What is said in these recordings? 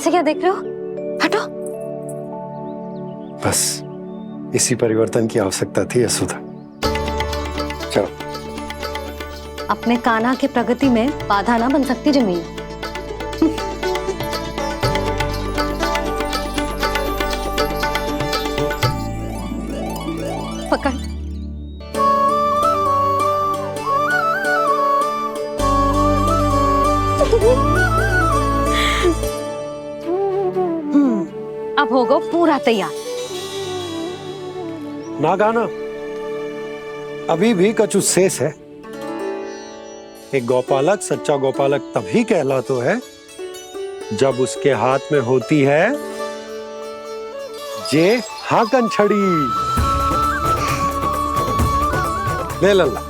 ऐसे क्या देख रहे हो? हटो। बस इसी परिवर्तन की आवश्यकता थी यशोदा। चलो। अपने कान्हा की प्रगति में बाधा ना बन सकती जमीन। पकड़। अब होगा पूरा तैयार। ना गाना, अभी भी कछु शेष है। एक गौपालक सच्चा गौपालक तभी कहलाता है जब उसके हाथ में होती है जे हाकन छड़ी। ले लल्ला।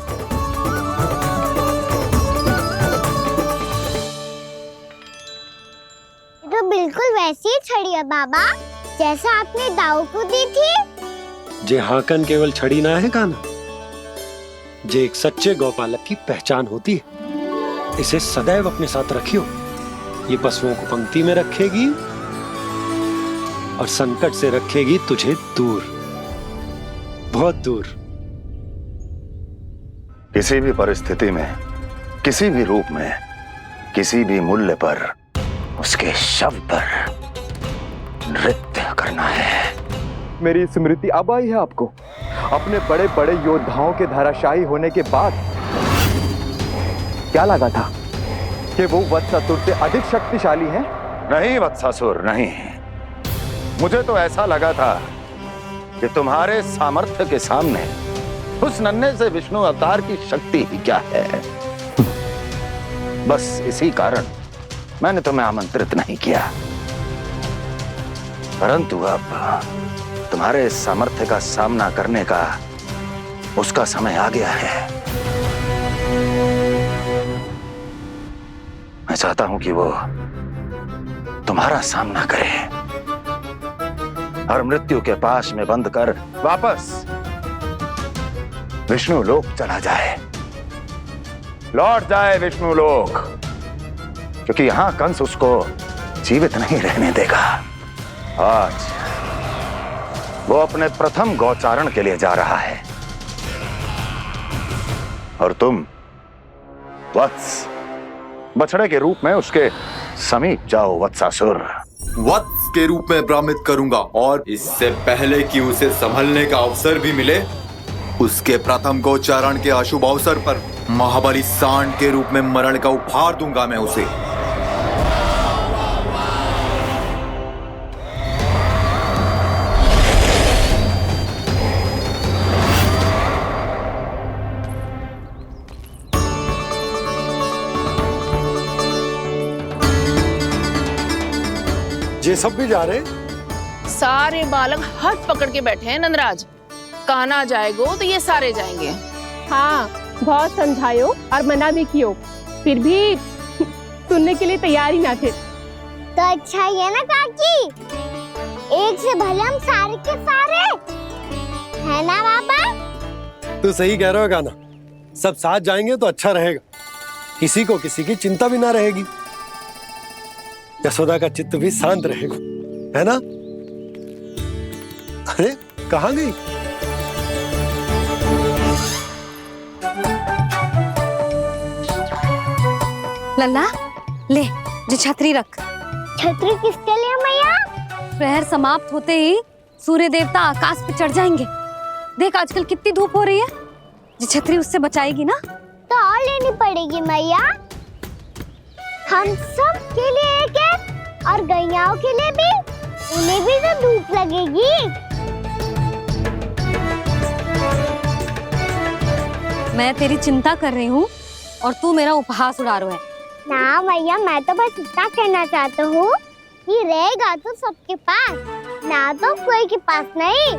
तो बिल्कुल वैसी ही छड़ी है बाबा जैसा आपने दाऊ को दी थी। जे हाकन केवल छड़ी ना है कान्हा, जे एक सच्चे गौपालक की पहचान होती है। इसे सदैव अपने साथ रखियो। ये पशुओं को पंक्ति में रखेगी और संकट से रखेगी तुझे दूर, बहुत दूर। किसी भी परिस्थिति में, किसी भी रूप में, किसी भी मूल्य पर उसके शव पर नृत्य करना है। मेरी स्मृति अब आई है आपको अपने बड़े बड़े योद्धाओं के धराशायी होने के बाद। क्या लगा था कि वो वत्सासुर से अधिक शक्तिशाली हैं? नहीं वत्सासुर, नहीं। मुझे तो ऐसा लगा था कि तुम्हारे सामर्थ्य के सामने उस नन्हे से विष्णु अवतार की शक्ति ही क्या है। बस इसी कारण मैंने तुम्हें आमंत्रित नहीं किया। परंतु अब तुम्हारे सामर्थ्य का सामना करने का उसका समय आ गया है। मैं चाहता हूं कि वो तुम्हारा सामना करे और मृत्यु के पाश में बंद कर वापस विष्णु लोक चला जाए, लौट जाए विष्णु लोक, क्योंकि यहां कंस उसको जीवित नहीं रहने देगा। आज वो अपने प्रथम गौचारण के लिए जा रहा है और तुम वत्स बछड़े के रूप में उसके समीप जाओ वत्सासुर। वत्स के रूप में भ्रमित करूंगा और इससे पहले कि उसे संभलने का अवसर भी मिले, उसके प्रथम गोचारण के अशुभ अवसर पर महाबली सांड के रूप में मरण का उपहार दूंगा मैं उसे। ये सब भी जा रहे? सारे बालक हाथ पकड़ के बैठे हैं नंदराज। कान्हा जाएगो तो ये सारे जाएंगे। हाँ, बहुत समझायो और मना भी कियो, फिर भी सुनने के लिए तैयार ही ना थे। तो अच्छा ही है ना काकी, एक से भले हम सारे के सारे है ना बाबा। तू सही कह रहा हो गाना, सब साथ जाएंगे तो अच्छा रहेगा, किसी को किसी की चिंता भी ना रहेगी, यशोदा का चित्त भी शांत रहेगा, है ना? अरे कहाँ गई? लल्ला ले, जी छतरी रख। छतरी किसके लिए मैया? प्रहर समाप्त होते ही सूर्य देवता आकाश पे चढ़ जाएंगे। देख आजकल कितनी धूप हो रही है, जी छतरी उससे बचाएगी ना। तो और लेनी पड़ेगी मैया, हम सब के लिए एक एक और गैयाओं के लिए भी, उन्हें भी तो धूप लगेगी। मैं तेरी चिंता कर रही हूँ और तू मेरा उपहास उड़ा रहा है। ना भैया, मैं तो बस इतना कहना चाहता हूँ कि रहेगा तो सबके पास, ना तो कोई के पास नहीं।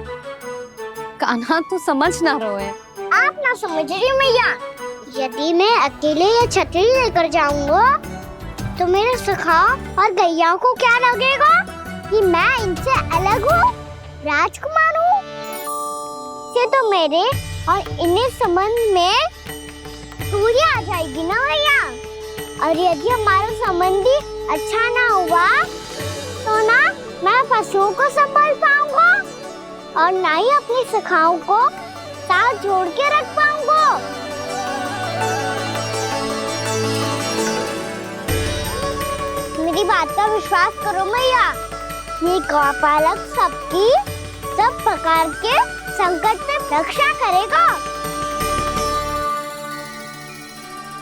कान्हा तू समझ ना रहा है। आप ना समझ रही मैया, यदि मैं अकेले ये छतरी लेकर जाऊंगा तो मेरे सखा और गैयाओं को क्या लगेगा कि मैं इनसे अलग हूँ, राजकुमार हूँ। ये तो मेरे और इन्हें संबंध में दूरी आ जाएगी ना भैया। और यदि हमारा संबंध भी अच्छा ना हुआ तो ना मैं पशुओं को संभाल पाऊंगा और ना ही अपनी सखाओं को साथ जोड़ के रख पाऊंगा। मेरी बात का विश्वास करो मैया, ये गौपालक सबकी सब प्रकार के संकट से रक्षा करेगा।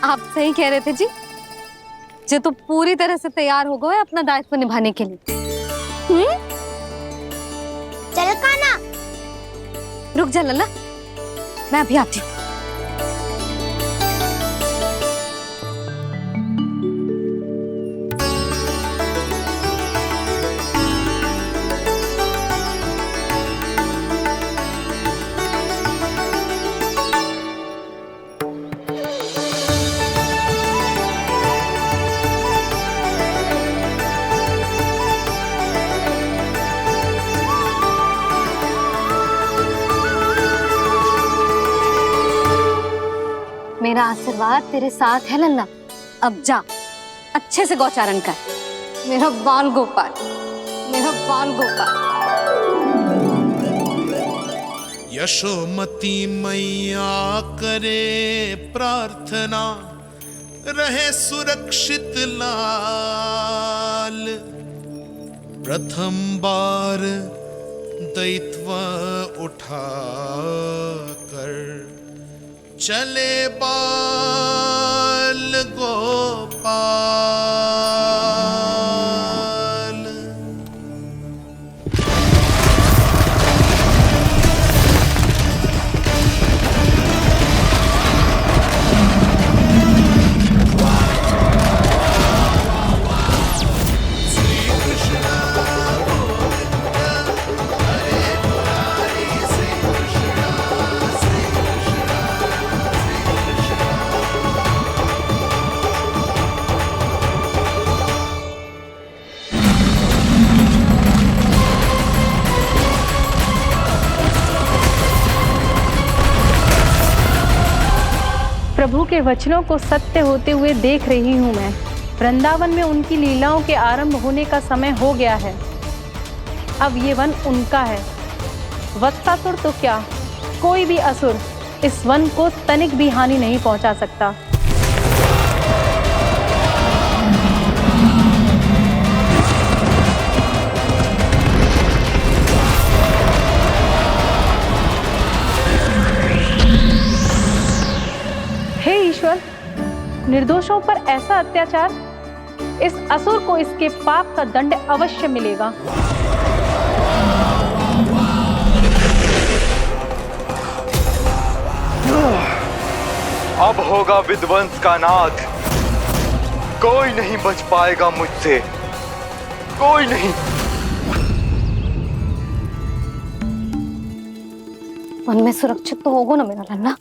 आप सही कह रहे थे जी। जे तो पूरी तरह से तैयार हो गए अपना दायित्व निभाने के लिए। चल काना। रुक जा लल्ला, मैं अभी आती हूँ। मेरा आशीर्वाद तेरे साथ है लल्ला। अब जा, अच्छे से गौचारण कर। मेरा बाल गोपाल, मेरा बाल गोपाल। यशोमती मैया करे प्रार्थना, रहे सुरक्षित लाल। प्रथम बार दैत्व उठा कर चले बाल गोपाल। प्रभु के वचनों को सत्य होते हुए देख रही हूँ मैं। वृंदावन में उनकी लीलाओं के आरंभ होने का समय हो गया है। अब ये वन उनका है। वत्सासुर तो क्या, कोई भी असुर इस वन को तनिक भी हानि नहीं पहुंचा सकता। हे ईश्वर, निर्दोषों पर ऐसा अत्याचार, इस असुर को इसके पाप का दंड अवश्य मिलेगा। अब होगा विध्वंस का नाद। कोई नहीं बच पाएगा मुझसे, कोई नहीं। वन में सुरक्षित तो होगा ना मेरा लल्ला।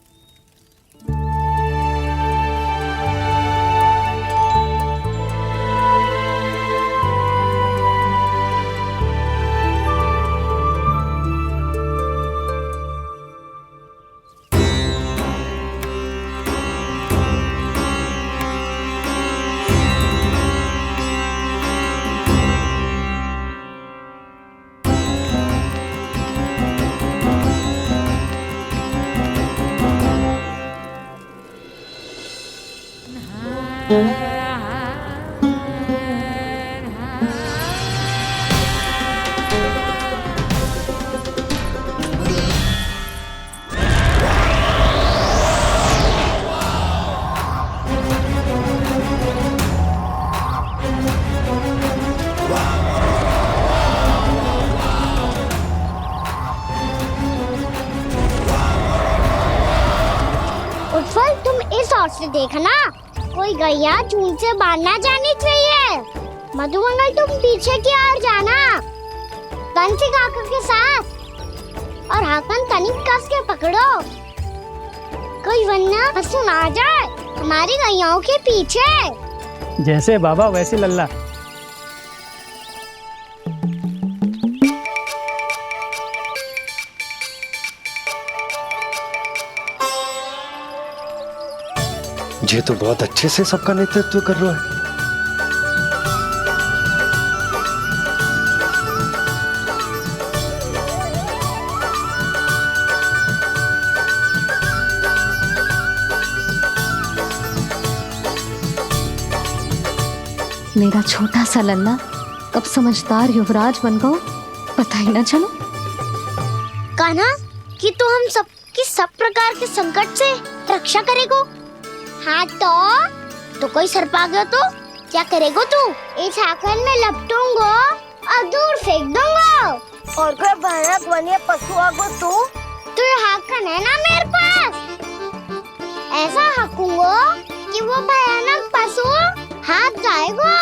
उत्पल, तुम इस ओर से देखना, कोई गैया चून से बाहर ना जानी चाहिए। मधुमंगल, तुम पीछे की ओर जाना, बंसी काका के साथ, और हाकन तनिक कस के पकड़ो, कोई वरना पशु ना जाए हमारी गैयाओं के पीछे। जैसे बाबा वैसे लल्ला। ये तो बहुत अच्छे से सबका नेतृत्व कर रहा है। मेरा छोटा सा लल्ला कब समझदार युवराज बन गो पता ही ना चलो। कान्हा कि तू हम सबकी सब प्रकार के संकट से रक्षा करेगो। हाँ तो कोई सर्प आ गया तो क्या करेगो तू? इस हाकन में लपटूंगो और दूर फेंक दूंगा। और कोई भयानक वन्य पशु आगो तो ये हाकन है ना मेरे पास, ऐसा हाकूंगो कि वो भयानक पशु हाथ जाएगा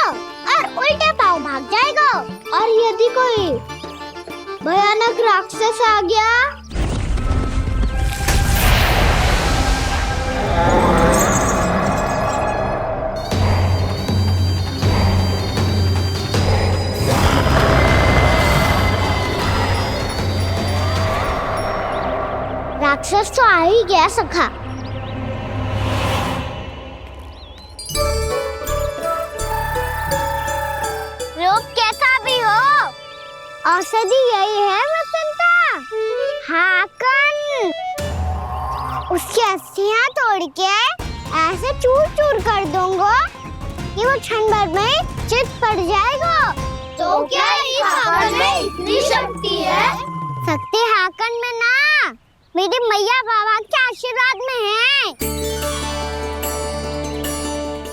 और उल्टे पाँव भाग जाएगा। और यदि कोई भयानक राक्षस आ गया राक्षस तो आ ही गया सखा। रोग कैसा भी हो औषधि यही है वसंता। हाकन उसकी अस्थियां तोड़ के ऐसे चूर चूर कर दूंगा कि वो क्षण भर में चित पड़ जाएगा। तो क्या इस हाकन में इतनी शक्ति है? शक्ति हाकन में ना मेरे मैया बाबा के आशीर्वाद में है।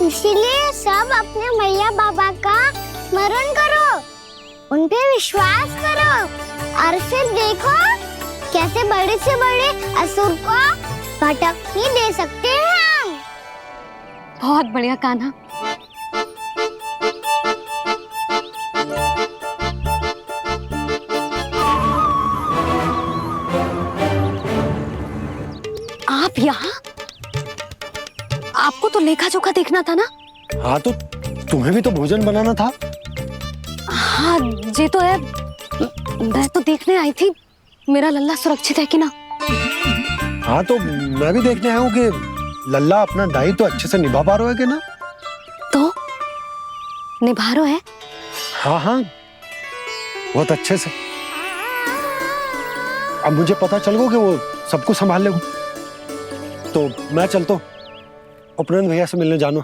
इसीलिए सब अपने मैया बाबा का स्मरण करो, उन पे विश्वास करो और फिर देखो कैसे बड़े से बड़े असुर को भटकने दे सकते हैं हम। बहुत बढ़िया कान्हा। आप यहाँ? आपको तो लेखा जोखा देखना था ना? हाँ तो तुम्हें भी तो भोजन बनाना था। हाँ ये तो है, मैं तो देखने आई थी मेरा लल्ला सुरक्षित है कि ना। हाँ तो मैं भी देखने आया हूँ कि लल्ला अपना दायित्व तो अच्छे से निभा पा रहा है कि ना। तो निभा रहा है? हाँ हाँ बहुत अच्छे से। अब मुझे पता चल गया कि वो सबको संभाल लेगा। तो मैं चलता हूँ, उपनंद भैया से मिलने जानो।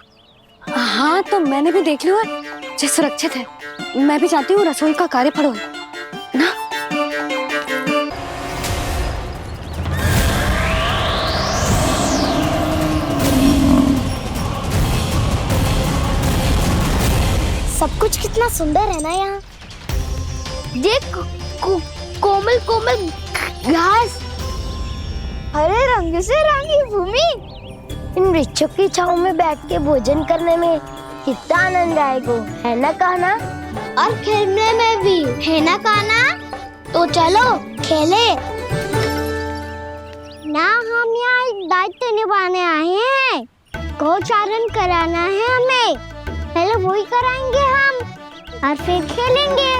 हाँ तो मैंने भी देख लिया जो सुरक्षित है। मैं भी चाहती हूँ रसोई का कार्य पड़ो ना। सब कुछ कितना सुंदर है ना यहाँ। देख कोमल कोमल घास, हरे रंग से रंगी भूमि। इन वृक्षों की छांव में बैठ के भोजन करने में कितना आनंद आएगा, है ना कान्हा? और खेलने में भी, है ना कान्हा? तो चलो खेले ना। हम यहाँ एक दायित्व निभाने आए हैं, गोचारण कराना है हमें। पहले वही कराएंगे हम और फिर खेलेंगे।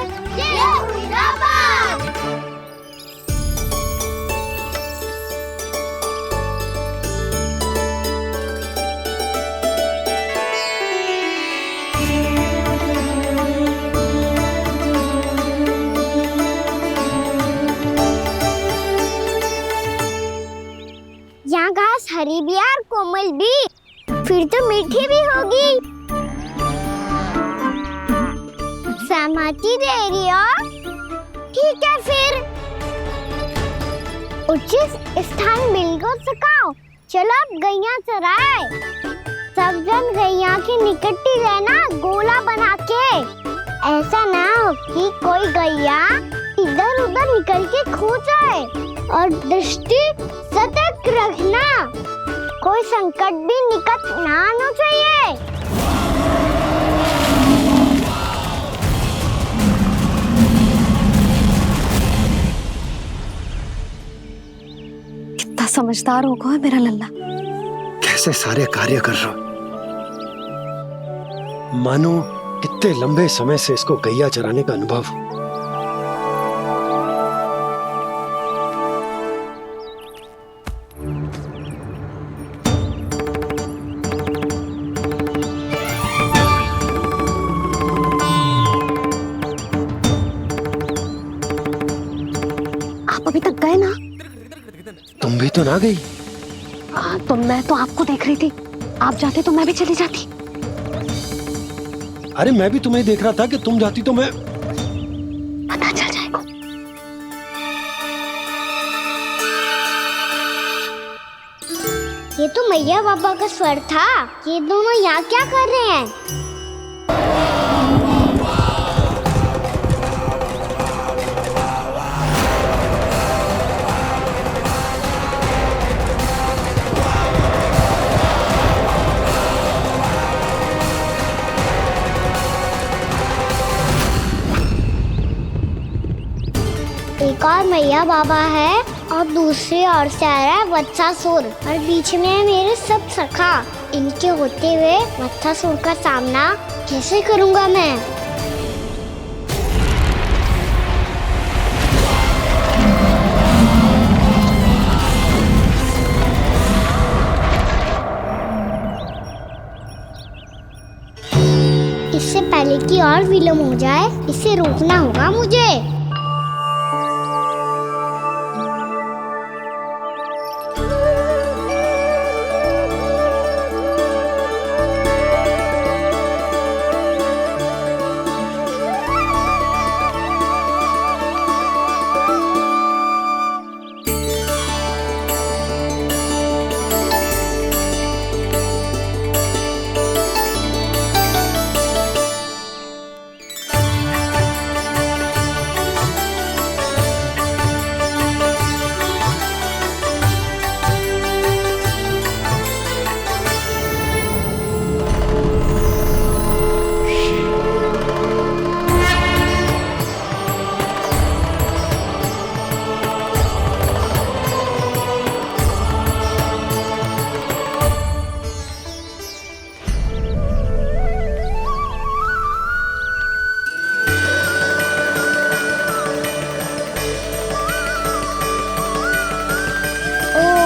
यहाँ घास हरी भी और कोमल भी, फिर तो मीठी भी होगी। सहमति दे रही हो? ठीक है फिर उचित स्थान बिल्कुल सुखाओ। चलो अब गैया चराए। सब जन गैया के निकट ही रहना, गोला बना के। ऐसा ना हो कि कोई गैया इधर उधर निकल के खो जाए। और दृष्टि सतर्क रखना, कोई संकट भी निकट ना आना चाहिए। कितना समझदार होगा है मेरा लल्ला। कैसे सारे कार्य कर रहा, मानो कितने लंबे समय से इसको गैया चराने का अनुभव हो। अभी तक गए ना? तुम भी तो ना गई। तो मैं तो आपको देख रही थी, आप जाते तो मैं भी चली जाती। अरे मैं भी तुम्हें देख रहा था कि तुम जाती तो मैं पता चल जाएगा। ये तो मैया बाबा का स्वर था। ये दोनों यहाँ क्या कर रहे हैं? एक और मैया बाबा है और दूसरी ओर से आ रहा है वत्सासुर और बीच में है मेरे सब सखा। इनके होते हुए वत्सासुर का सामना कैसे करूंगा मैं? इससे पहले कि और विलम्ब हो जाए, इसे रोकना होगा मुझे।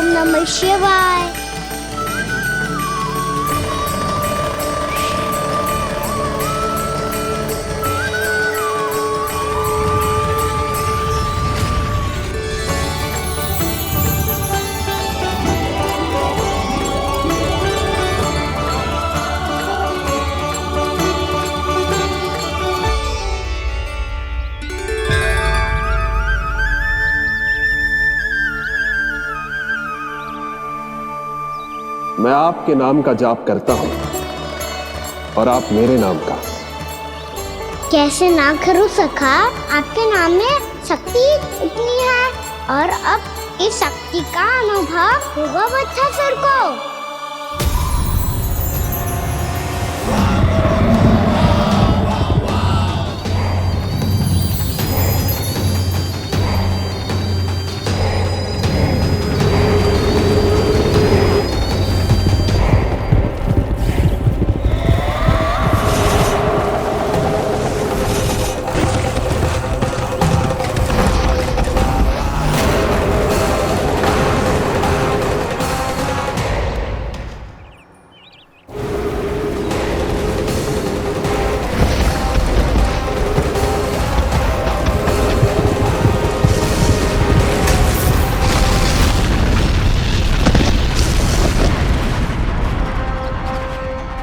नमः शिवाय। मैं आपके नाम का जाप करता हूं और आप मेरे नाम का। कैसे ना करूं सखा, आपके नाम में शक्ति इतनी है और अब इस शक्ति का अनुभव होगा वत्सासुर को।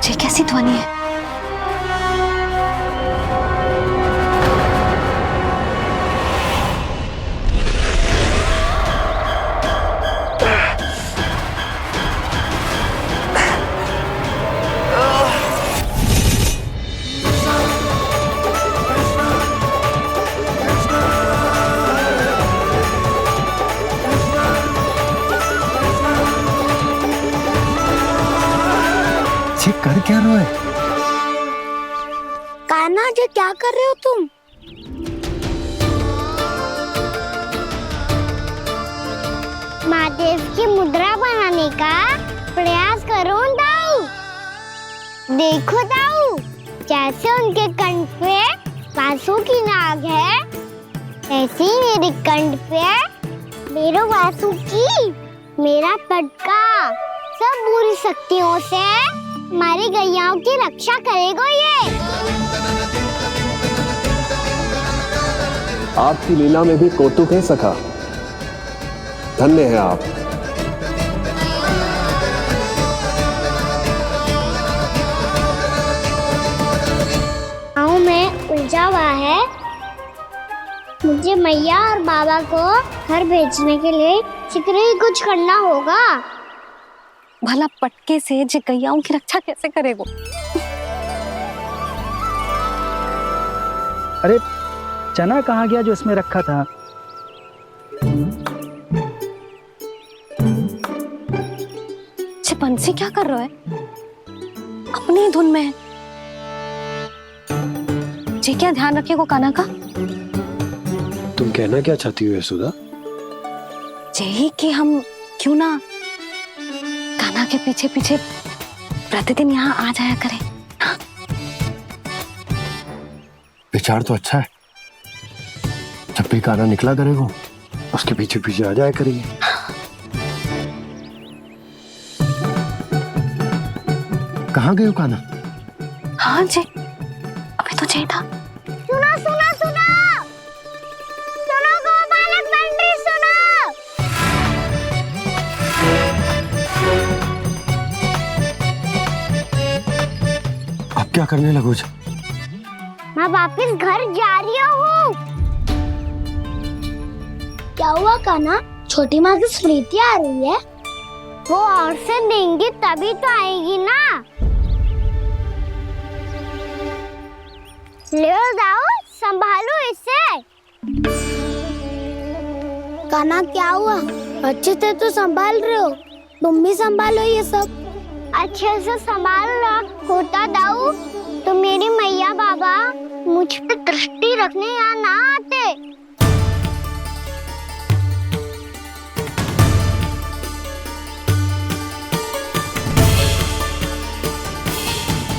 ये कैसी ध्वनि है? ये कर क्या रहा है? कान्हा जी क्या कर रहे हो तुम? महादेव की मुद्रा बनाने का प्रयास करो दाऊ। देखो दाऊ, जैसे उनके कंठ पे वासु की नाग है, ऐसे ही मेरे कंठ पे मेरो वासु की मेरा पटका सब बुरी शक्तियों से हमारी गैयाओं की रक्षा करेगा ये। आपकी लीला में भी कौतुक है सखा, धन्य है आप। मुझे मैया और बाबा को घर भेजने के लिए शीघ्र ही कुछ करना होगा। भला पटके से जे गैयाओं की रक्षा कैसे करेगो? अरे चना कहाँ गया जो इसमें रखा था? बंसी क्या कर रहा है? अपनी धुन में है। जी क्या ध्यान रखिएगो कान्हा का। तुम कहना क्या चाहती हो यशोदा? यही कि हम क्यों ना कान्हा के पीछे पीछे प्रतिदिन यहाँ आ जाया करें। हाँ? विचार तो अच्छा है। जब भी कान्हा निकला करेगा उसके पीछे पीछे आ जाया करेंगे। कहाँ गए हो कान्हा? हाँ जी, अभी तो चाहिए था। सुनो सुनो सुनो सुनो गोपालक बंटी सुनो। आप क्या करने लगो? मैं वापस घर जा रही हूँ। क्या हुआ कान्हा? छोटी माँ की स्मृति आ रही है। वो और से देंगी तभी तो आएगी ना। ले जाओ, संभालो इसे। कान्हा क्या हुआ? अच्छे से तो संभाल रहे हो, तुम भी संभालो ये सब। अच्छे से संभाल रहा होता दाऊ तो मेरी मैया बाबा मुझ पे दृष्टि रखने यहाँ ना आते।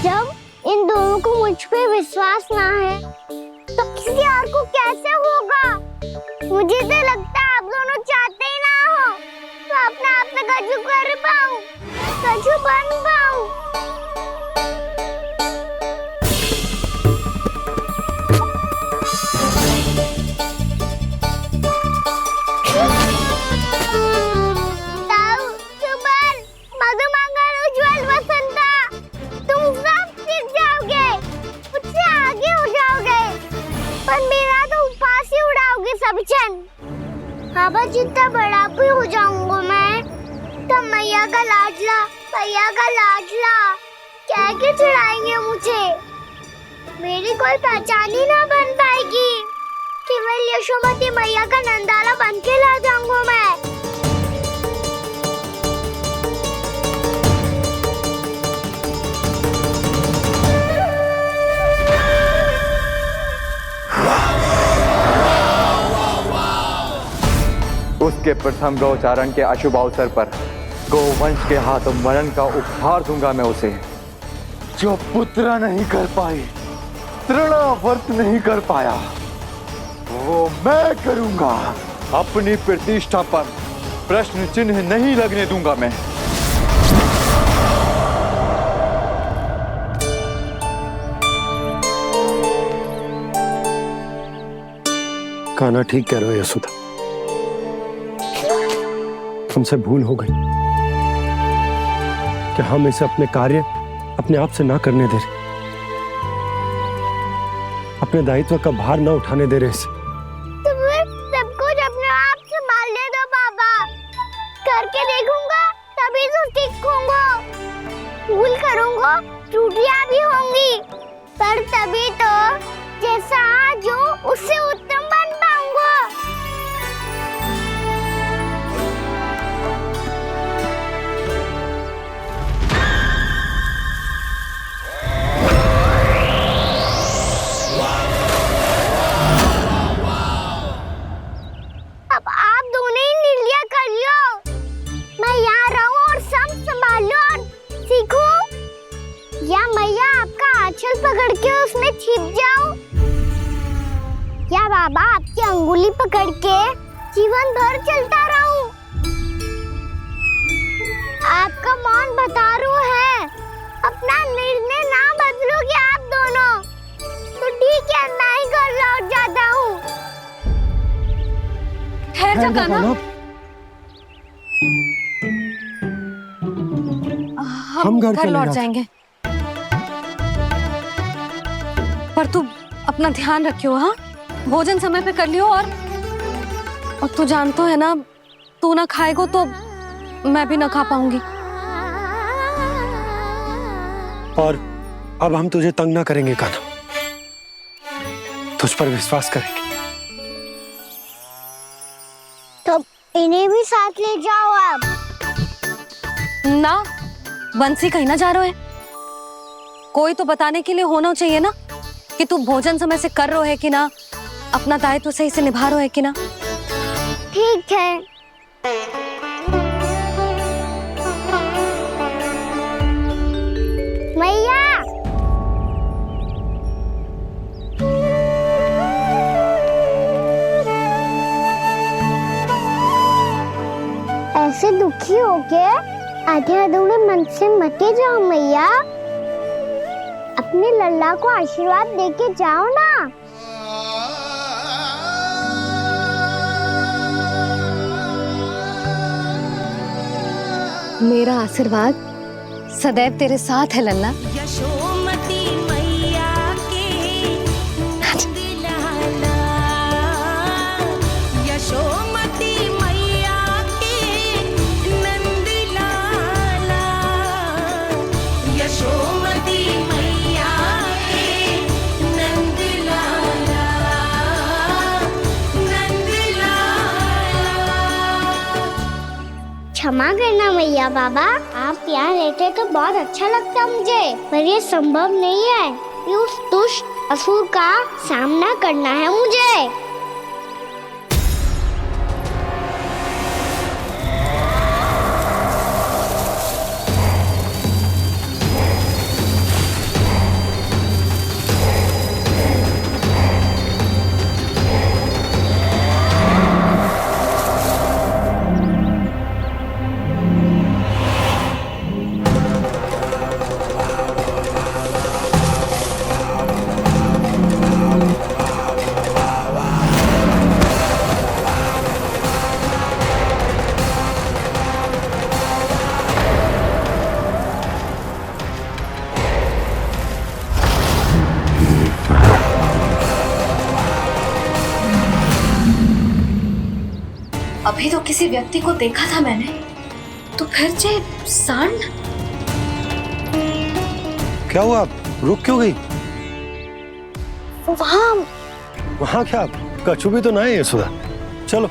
जब इन दोनों को मुझ पे विश्वास ना है तो किसी और को कैसे होगा? मुझे तो लगता है आप दोनों चाहते ही ना हो तो अपने आप में गजू कर पाऊं, गजू बन पाऊं। बाबा जितना बड़ा भी हो जाऊंगा मैं तो मैया का लाडला क्या के चढ़ाएंगे मुझे। मेरी कोई पहचान ही ना बन पाएगी। केवल यशोमती मैया का नंदाला बन के ला जाऊंगा मैं। उसके प्रथम गौचारण के अशुभ अवसर पर गोवंश के हाथों मरण का उपहार दूंगा मैं उसे। जो पुत्र नहीं कर पाई, तृणावर्त नहीं कर पाया, वो मैं करूंगा। अपनी प्रतिष्ठा पर प्रश्न चिन्ह नहीं लगने दूंगा मैं। कान्हा ठीक कह रहे हो यशोदा, हमसे भूल हो गई कि हम इसे अपने कार्य अपने आप से ना करने दे रहे, अपने दायित्व का भार ना उठाने दे रहे इसे। तो फिर सब कुछ अपने आप से संभालने दो बाबा। करके देखूंगा तभी तो सीखूंगा। भूल करूंगा, त्रुटियां भी होंगी, पर तभी तो जैसा आज हूँ उससे उत्तम बन पाऊंगा। अब आप दोनों ही निर्णय कर लो। मैं यहाँ रहूं और सब संभालूं और सीखूं, या मैया आपका आंचल पकड़ के उसमें छिप जाऊं, या बाबा आपकी अंगुली पकड़ के जीवन भर चलता रहूं। आपका मौन बतारू है। अपना निर्णय ना बदलोगे आप दोनों तो ठीक है, मैं ही घर लौट जाता हूँ। ठहर जा कान्हा, हम घर लौट जाएंगे, पर तू अपना ध्यान रखियो। हाँ, भोजन समय पे कर लियो। और तू जानतो है ना, तू ना खाएगो तो मैं भी ना खा पाऊंगी। और अब हम तुझे तंग ना करेंगे कान्हा, तुझ पर विश्वास करेंगे। तो इन्हें भी साथ ले जाओ अब। ना, बंसी कहीं ना जा रहे है। कोई तो बताने के लिए होना चाहिए ना कि तू भोजन समय से कर रहा है कि ना, अपना दायित्व सही से निभा रहा है कि ना। ठीक है। मैया, ऐसे दुखी हो के आधे अधूरे मन से मत जाओ मैया। अपने लल्ला को आशीर्वाद देके जाओ ना। मेरा आशीर्वाद सदैव तेरे साथ है लल्ला। यशोमती मैया के नंद लाला, यशोमती मैया के नंद लाला, यशोमती मैया के नंद लाला, नंद लाला। क्षमा करना मैया बाबा, आप यहाँ रहते तो बहुत अच्छा लगता मुझे, पर ये संभव नहीं है। ये उस दुष्ट असुर का सामना करना है मुझे। अभी तो किसी व्यक्ति को देखा था मैंने, तो फिर जे सांड। क्या हुआ, रुक क्यों गई? वहाँ क्या कछु भी तो ना है यशोदा, चलो।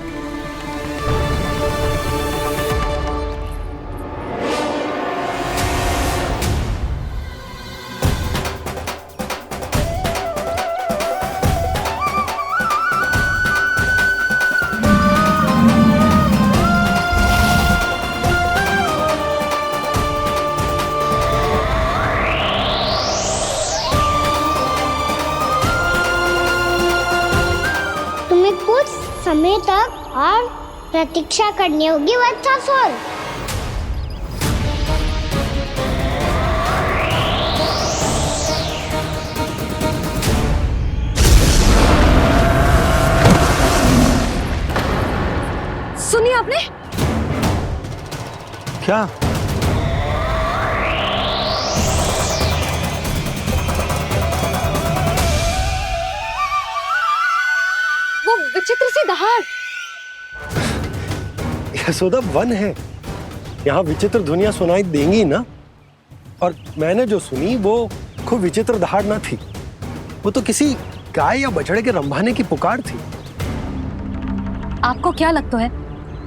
कुछ समय तक और प्रतीक्षा करनी होगी वत्सासुर। सुनिए आपने क्या? वो विचित्र सी दहाड़। यशोदा, वन है, यहाँ विचित्र ध्वनियां सुनाई देंगी ना। और मैंने जो सुनी वो खूब विचित्र दहाड़ ना थी, वो तो किसी गाय या बछड़े के रंभाने की पुकार थी। आपको क्या लगता है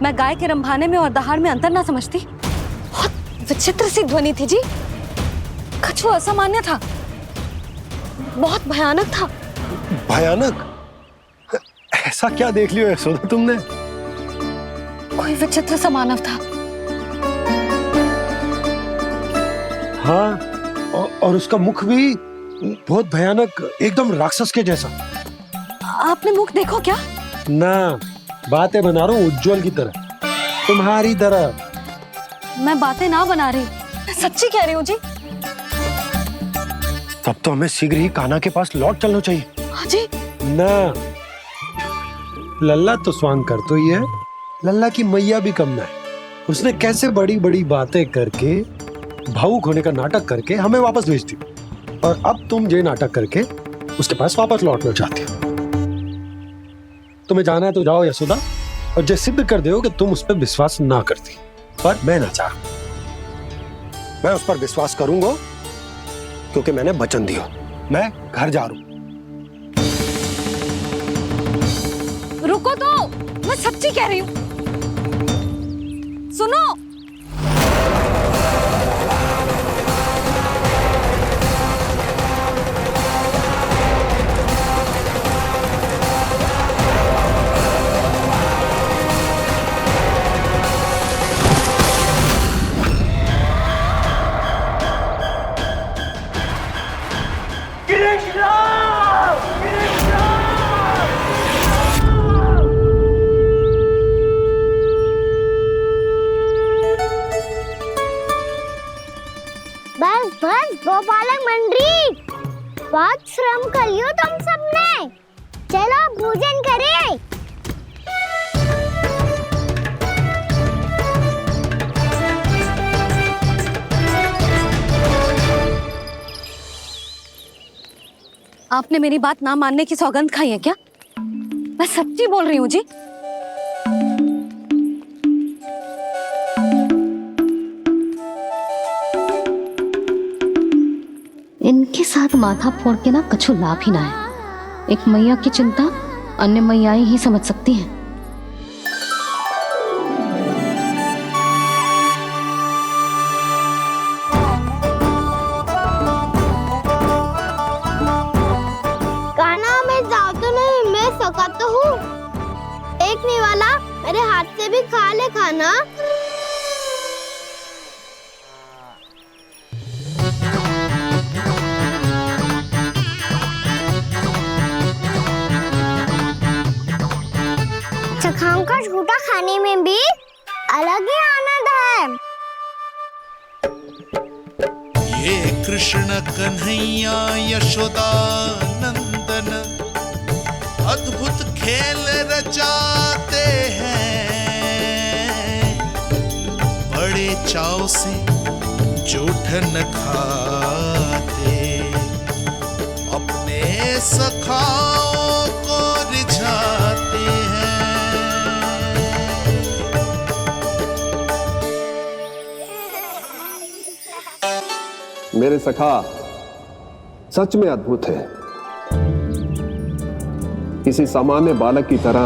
मैं गाय के रंभाने में और दहाड़ में अंतर ना समझती? बहुत विचित्र सी ध्वनि थी जी, कछु असामान्य था, बहुत भयानक था। भयानक? ऐसा क्या देख लियो यशोदा तुमने? कोई विचित्र सा मानव था। हाँ, और उसका मुख भी बहुत भयानक, एकदम राक्षस के जैसा। आपने मुख देखो क्या? ना, बातें बना रहा हूँ उज्जवल की तरह, तुम्हारी तरह। मैं बातें ना बना रही, मैं सच्ची कह रही हूँ जी। तब तो हमें शीघ्र ही कान्हा के पास लौट चलना चाहिए। हाँ जी। ना, लल्ला तो स्वांग कर तो ही है, लल्ला की मैया भी कम ना है। उसने कैसे बड़ी बड़ी बातें करके, भावुक होने का नाटक करके हमें वापस भेज दी, और अब तुम ये नाटक करके उसके पास वापस लौटना चाहती हो। तुम्हें जाना है तो जाओ यशोदा, और जो सिद्ध कर दो कि तुम उस पर विश्वास ना करती, पर मैं ना चाह, मैं उस पर विश्वास करूंगा क्योंकि मैंने वचन दिया। मैं घर जा रहा हूं। रुको तो, मैं सच्ची कह रही हूँ। सुनो, बस बस गोपालक मंडली, बहुत श्रम कर लियो तुम सबने। चलो भोजन करें। आपने मेरी बात ना मानने की सौगंध खाई है क्या? मैं सच्ची बोल रही हूँ जी। इनके साथ माथा फोड़ के ना कछु लाभ ही ना है। एक मैया की चिंता अन्य मैयाएं ही समझ सकती हैं। कान्हा, मैं जाऊँ तो नहीं, मैं सका तो हूँ। एक नहीं वाला मेरे हाथ से भी खा ले खाना। सखाओं का झूठा खाने में भी अलग ही आनंद है। ये कृष्ण कन्हैया यशोदा नंदन अद्भुत खेल रचाते हैं, बड़े चाव से जूठन खाते, अपने सखाओं को रिझाते हैं। मेरे सखा सच में अद्भुत है। किसी सामान्य बालक की तरह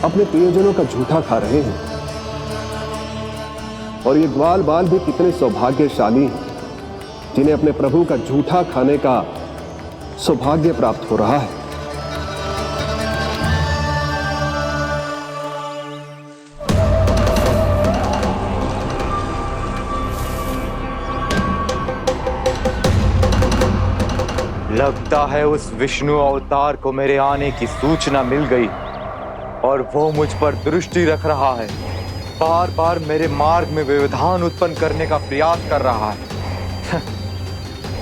अपने प्रियजनों का झूठा खा रहे हैं, और ये ग्वाल बाल भी कितने सौभाग्यशाली हैं जिन्हें अपने प्रभु का झूठा खाने का सौभाग्य प्राप्त हो रहा है। लगता है उस विष्णु अवतार को मेरे आने की सूचना मिल गई और वो मुझ पर दृष्टि रख रहा है। बार बार मेरे मार्ग में व्यवधान उत्पन्न करने का प्रयास कर रहा है।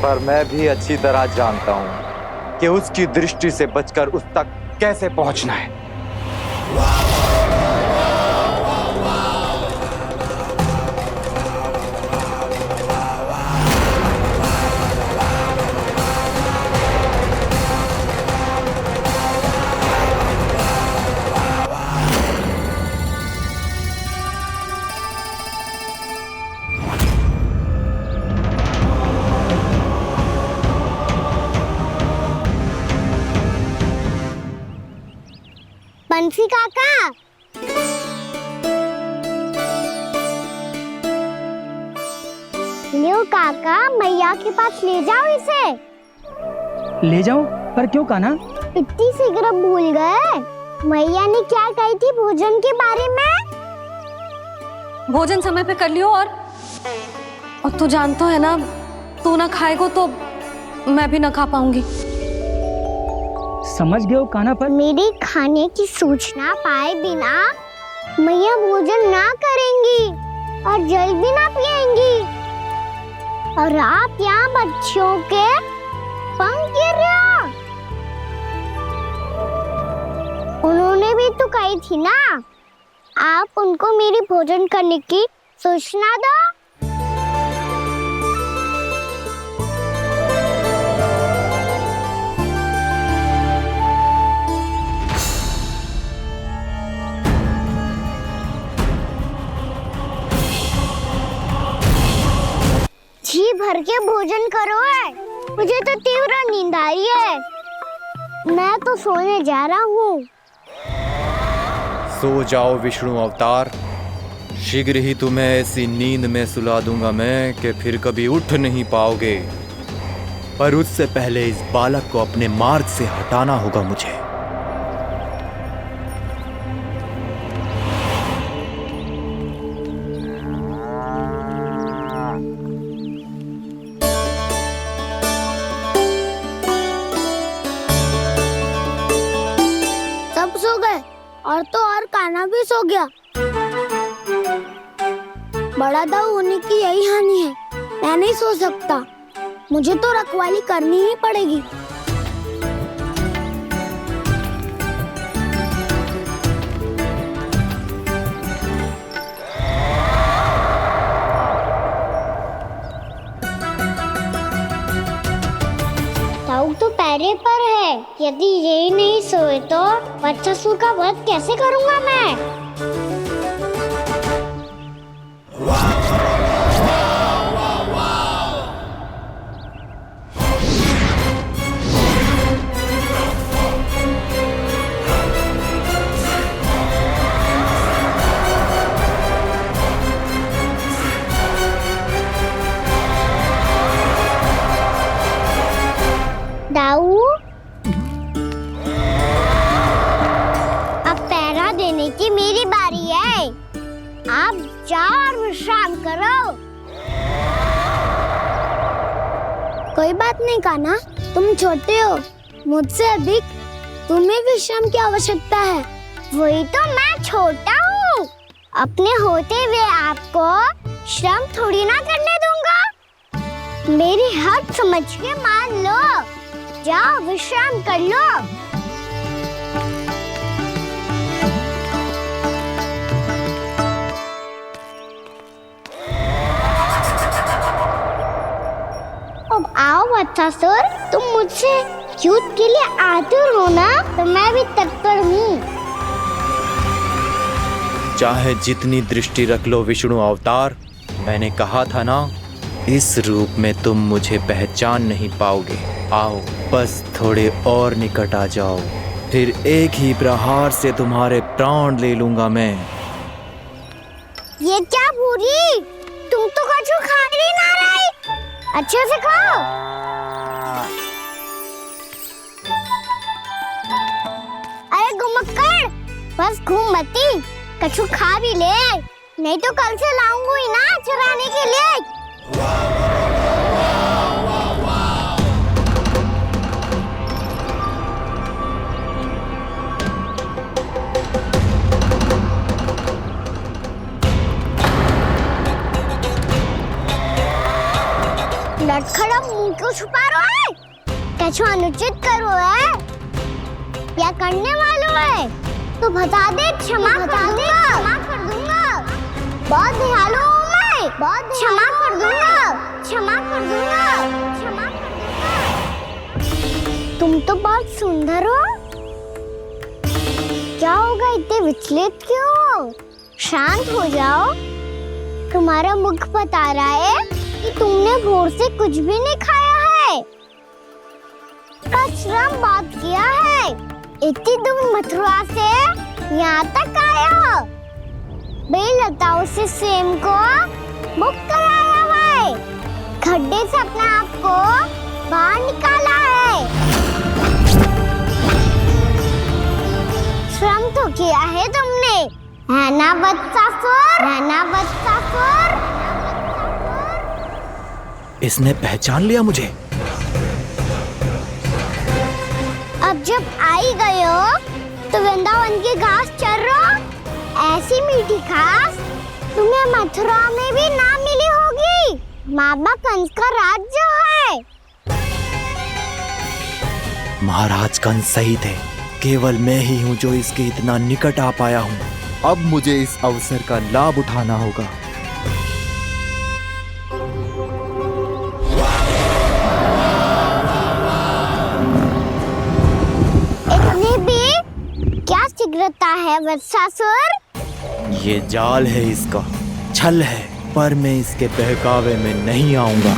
पर मैं भी अच्छी तरह जानता हूं कि उसकी दृष्टि से बचकर उस तक कैसे पहुंचना है। बंसी काका, लियो काका, मैया के पास ले जाओ इसे। ले जाऊं? पर क्यों कान्हा? इतनी शीघ्र भूल गए? मैया ने क्या कही थी भोजन के बारे में? भोजन समय पे कर लियो, और तू जानता है ना, तू ना खाएगा तो मैं भी ना खा पाऊंगी। समझ गए हो कान्हा? पर मेरे खाने की सूचना पाए बिना मैया भोजन ना करेंगी और जल भी ना पिएंगी, और आप यहाँ बच्चों के पंख गिर रहे हो। उन्होंने भी तो कही थी ना, आप उनको मेरी भोजन करने की सूचना दो। जी भर के भोजन करो है। मुझे तो तीव्र नींद आई है। मैं तो सोने जा रहा हूँ। सो जाओ विष्णु अवतार, शीघ्र ही तुम्हें ऐसी नींद में सुला दूंगा मैं कि फिर कभी उठ नहीं पाओगे। पर उससे पहले इस बालक को अपने मार्ग से हटाना होगा मुझे। सब सो गए और तो और कान्हा भी सो गया। बड़ा दाऊ होने की यही हानि है। मैं नहीं सो सकता। मुझे तो रखवाली करनी ही पड़ेगी। दाऊ तो पैरे पर है। यदि यही नहीं सोए तो बच्चासुर का वध कैसे करूंगा मैं? दाऊ, अब पहरा देने की मेरी बारी है। आप जाओ और विश्राम करो। कोई बात नहीं कान्हा, तुम छोटे हो। मुझसे अधिक तुम्हें विश्राम की आवश्यकता है। वही तो, मैं छोटा हूँ। अपने होते हुए आपको श्रम थोड़ी ना करने दूंगा। मेरी हद समझ के मान लो। जाओ विश्राम कर लो। अब आओ बच्चासुर, तुम मुझसे युद्ध के लिए आतुर हो ना? तो मैं भी तत्पर हूँ। चाहे जितनी दृष्टि रख लो विष्णु अवतार, मैंने कहा था ना, इस रूप में तुम मुझे पहचान नहीं पाओगे। आओ, बस थोड़े और निकट आ जाओ, फिर एक ही प्रहार से तुम्हारे प्राण ले लूंगा मैं। ये क्या भूरी? तुम तो कछु खा ही ना रही। अच्छे से खाओ। अरे घुमक्कड़, बस घूम मती, कछु खा भी ले, नहीं तो कल से लाऊंगी ना चुराने के लिए। लटखड़ा मुंह क्यों छुपा रहा है? कछु अनुचित करो है या करने वालों है तो बता दे, क्षमा कर दूंगा। बहुत दयालु हूँ मैं, बहुत क्षमा कर दूंगा। तुम तो बहुत सुंदर हो। क्या होगा, इतने विचलित क्यों हो? शांत हो जाओ। तुम्हारा मुख बता रहा है कि तुमने भोर से कुछ भी नहीं खाया है। श्रम बात किया है। इतनी दूर मथुरा से यहाँ तक आया हो। बेलताओं से सेम को मुक्त कराया हुआ है। खड्डे से अपने आप को बाहर निकाला है। श्रम तो किया है तुमने, है ना बच्चासुर? इसने पहचान लिया मुझे। अब जब आई गए हो तो वृंदावन की घास चर रहो। ऐसी मीठी घास तुम्हें मथुरा में भी ना मिली होगी। मामा कंस का राज्य है। महाराज कंस सही थे, केवल मैं ही हूँ जो इसके इतना निकट आ पाया हूँ। अब मुझे इस अवसर का लाभ उठाना होगा। इतनी भी क्या शीघ्रता है वत्सासुर? ये जाल है इसका, छल है। पर मैं इसके बहकावे में नहीं आऊंगा।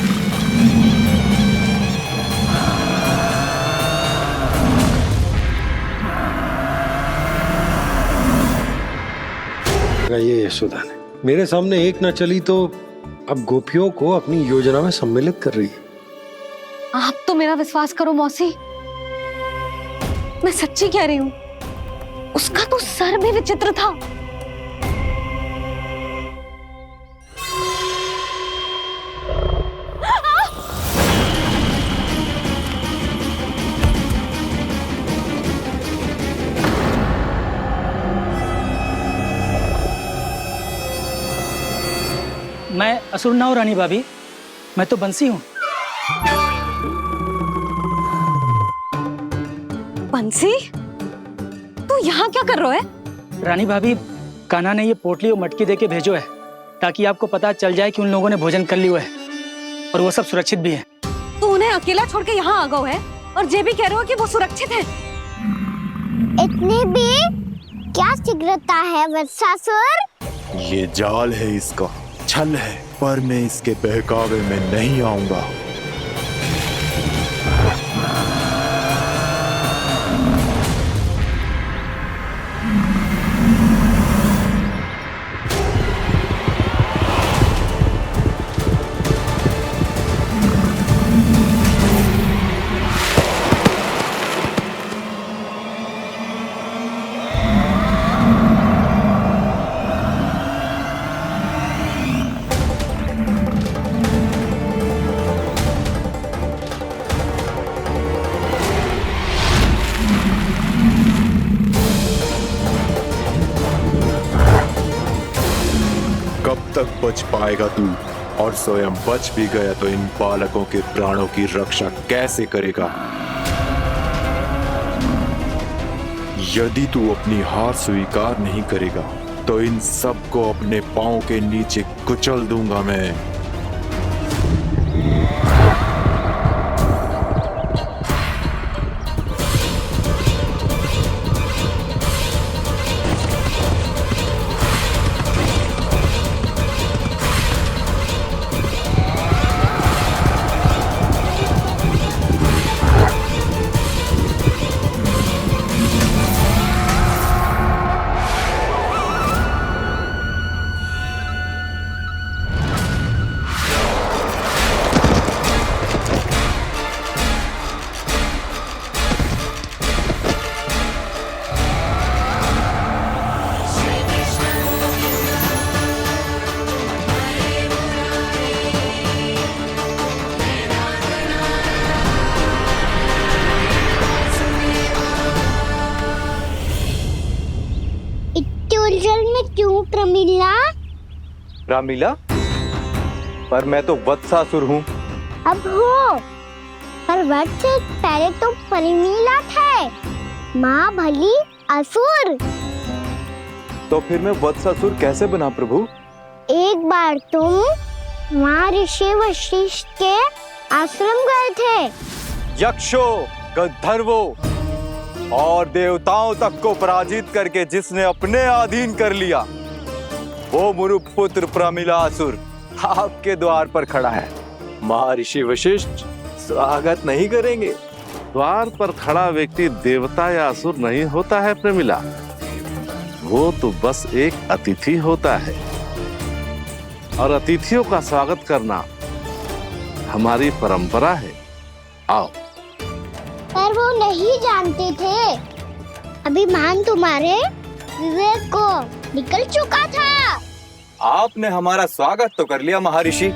ये यशोदा ने मेरे सामने एक न चली तो अब गोपियों को अपनी योजना में सम्मिलित कर रही है। आप तो मेरा विश्वास करो मौसी, मैं सच्ची कह रही हूँ, उसका तो सर भी विचित्र था। मैं असुर ना हूँ रानी भाभी, मैं तो बंसी हूँ। बंसी, तू यहाँ क्या कर रहा है? रानी भाभी, कान्हा ने ये पोटली और मटकी दे के भेजो है ताकि आपको पता चल जाए कि उन लोगों ने भोजन कर लिया है और वो सब सुरक्षित भी है। तू उन्हें अकेला छोड़ के यहाँ आ गया है और ये भी कह रहे हो कि वो सुरक्षित है। इतनी भी क्या शीघ्रता है वत्सासुर? ये जाल है, इसका छल है, पर मैं इसके बहकावे में नहीं आऊंगा। तक बच पाएगा तू? और स्वयं बच भी गया तो इन बालकों के प्राणों की रक्षा कैसे करेगा? यदि तू अपनी हार स्वीकार नहीं करेगा तो इन सबको अपने पांव के नीचे कुचल दूंगा मैं। क्यों प्रमिला? रामीला, पर मैं तो वत्सासुर हूँ। अब हो, पर वत्स से पहले तो प्रमिला थे, माँ भली असुर। तो फिर मैं वत्सासुर कैसे बना प्रभु? एक बार तुम माँ ऋषि वशिष्ठ के आश्रम गए थे। यक्षो, गंधर्वों और देवताओं तक को पराजित करके जिसने अपने अधीन कर लिया, वो मुरुपुत्र प्रमिलासुर आपके द्वार पर खड़ा है। महर्षि वशिष्ठ स्वागत नहीं करेंगे। द्वार पर खड़ा व्यक्ति देवता या असुर नहीं होता है प्रमिला, वो तो बस एक अतिथि होता है और अतिथियों का स्वागत करना हमारी परंपरा है। आओ। पर वो नहीं जानते थे, अभिमान तुम्हारे विवेक को निकल चुका था। आपने हमारा स्वागत तो कर लिया महर्षि,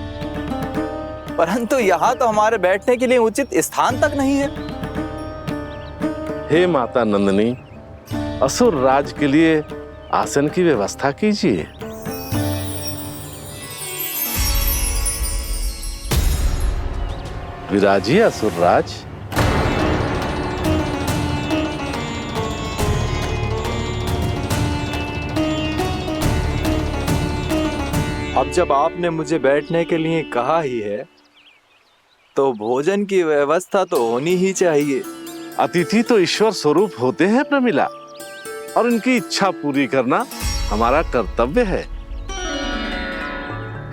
परंतु यहाँ तो हमारे बैठने के लिए उचित स्थान तक नहीं है। हे माता नंदिनी, असुर राज के लिए आसन की व्यवस्था कीजिए। विराजिए असुर राज। अब जब आपने मुझे बैठने के लिए कहा ही है, तो भोजन की व्यवस्था तो होनी ही चाहिए। अतिथि तो ईश्वर स्वरूप होते हैं प्रमिला, और इनकी इच्छा पूरी करना हमारा कर्तव्य है।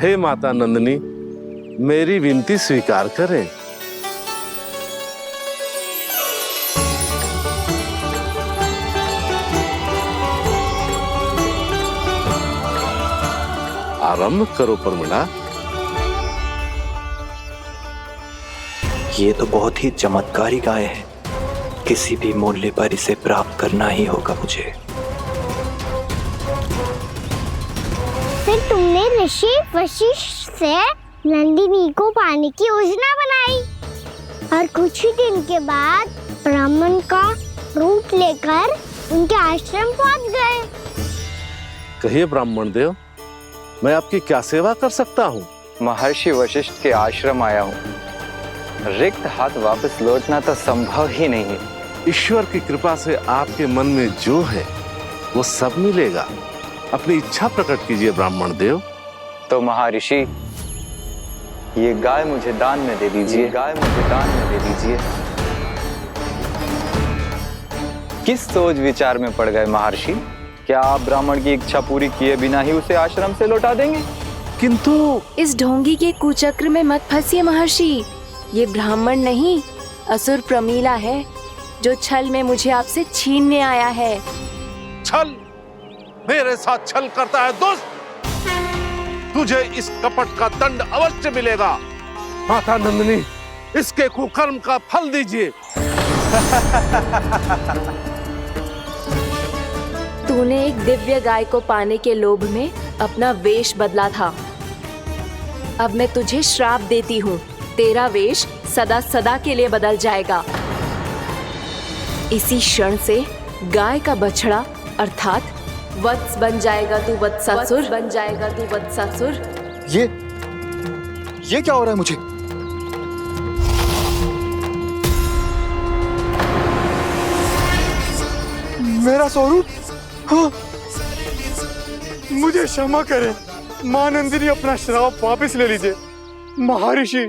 हे माता नंदिनी, मेरी विनती स्वीकार करें। आरंभ करो प्रमिला। ये तो बहुत ही चमत्कारी गाय है, किसी भी मूल्य पर इसे प्राप्त करना ही होगा मुझे। फिर तुमने ऋषि वशिष्ठ से नंदिनी को पाने की योजना बनाई और कुछ ही दिन के बाद ब्राह्मण का रूप लेकर उनके आश्रम पहुंच गए। कहिए ब्राह्मण देव, मैं आपकी क्या सेवा कर सकता हूँ? महर्षि वशिष्ठ के आश्रम आया हूँ। रिक्त हाथ वापस लौटना तो संभव ही नहीं है। ईश्वर की कृपा से आपके मन में जो है वो सब मिलेगा। अपनी इच्छा प्रकट कीजिए ब्राह्मण देव। तो महर्षि, ये गाय मुझे दान में दे दीजिए। गाय मुझे दान में दे दीजिए। किस सोच विचार में पड़ गए महर्षि? क्या आप ब्राह्मण की इच्छा पूरी किए बिना ही उसे आश्रम से लौटा देंगे? किंतु इस ढोंगी के कुचक्र में मत फंसिए महर्षि। ये ब्राह्मण नहीं, असुर प्रमीला है, जो छल में मुझे आपसे छीनने आया है। छल? मेरे साथ छल करता है दुष्ट? तुझे इस कपट का दंड अवश्य मिलेगा। माता नंदिनी, इसके कुकर्म का फल दीजिए। तूने एक दिव्य गाय को पाने के लोभ में अपना वेश बदला था। अब मैं तुझे श्राप देती हूँ, तेरा वेश सदा सदा के लिए बदल जाएगा। इसी क्षण से गाय का बछड़ा अर्थात वत्स बन जाएगा तू वत्सासुर। बन जाएगा तू वत्सासुर। ये क्या हो रहा है मुझे? मेरा स्वरूप? हाँ। मुझे क्षमा करें मां नंदिनी, अपना श्राप वापस ले लीजिए। महर्षि,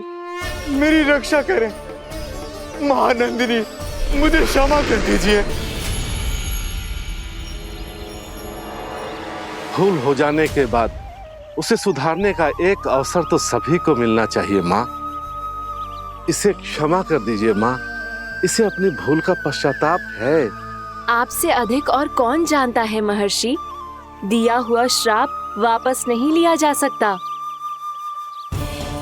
मेरी रक्षा करें। महानंदिनी, मुझे क्षमा कर दीजिए। भूल हो जाने के बाद उसे सुधारने का एक अवसर तो सभी को मिलना चाहिए माँ। इसे क्षमा कर दीजिए माँ, इसे अपनी भूल का पश्चाताप है। आपसे अधिक और कौन जानता है महर्षि, दिया हुआ श्राप वापस नहीं लिया जा सकता।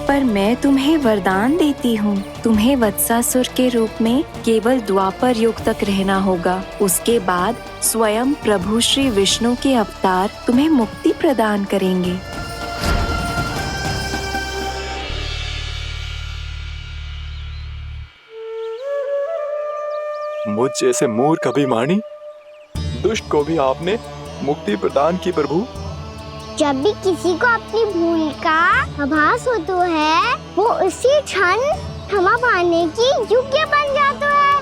पर मैं तुम्हें वरदान देती हूँ, तुम्हें वत्सासुर के रूप में केवल द्वापर युग तक रहना होगा। उसके बाद स्वयं प्रभु श्री विष्णु के अवतार तुम्हें मुक्ति प्रदान करेंगे। मुझ जैसे मूर्ख अभिमानी दुष्ट को भी आपने मुक्ति प्रदान की प्रभु। जब भी किसी को अपनी भूल का आभास होता है, वो उसी क्षण क्षमा पाने की योग्य बन जाता है।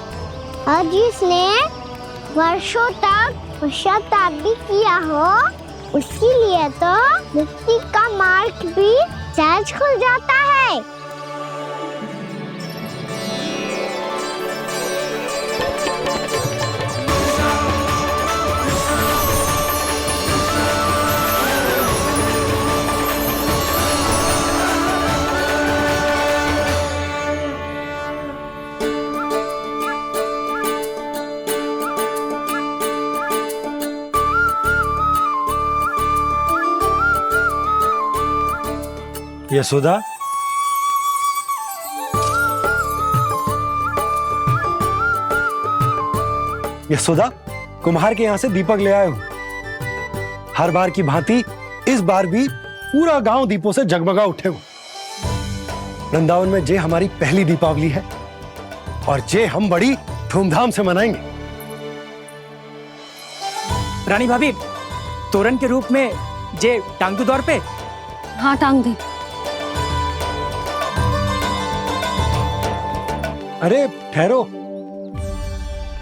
और जिसने वर्षों तक पश्चाताप भी किया हो, उसके लिए तो मुक्ति का मार्ग भी सहज खुल जाता है। यशोदा, यशोदा, कुम्हार के यहाँ से दीपक ले आया हूं। हर बार की भांति इस बार भी पूरा गांव दीपों से जगमगा उठे हो। वृंदावन में जे हमारी पहली दीपावली है और जे हम बड़ी धूमधाम से मनाएंगे। रानी भाभी, तोरण के रूप में जे टांग दो दौर पे। हाँ, टांग दे। अरे ठहरो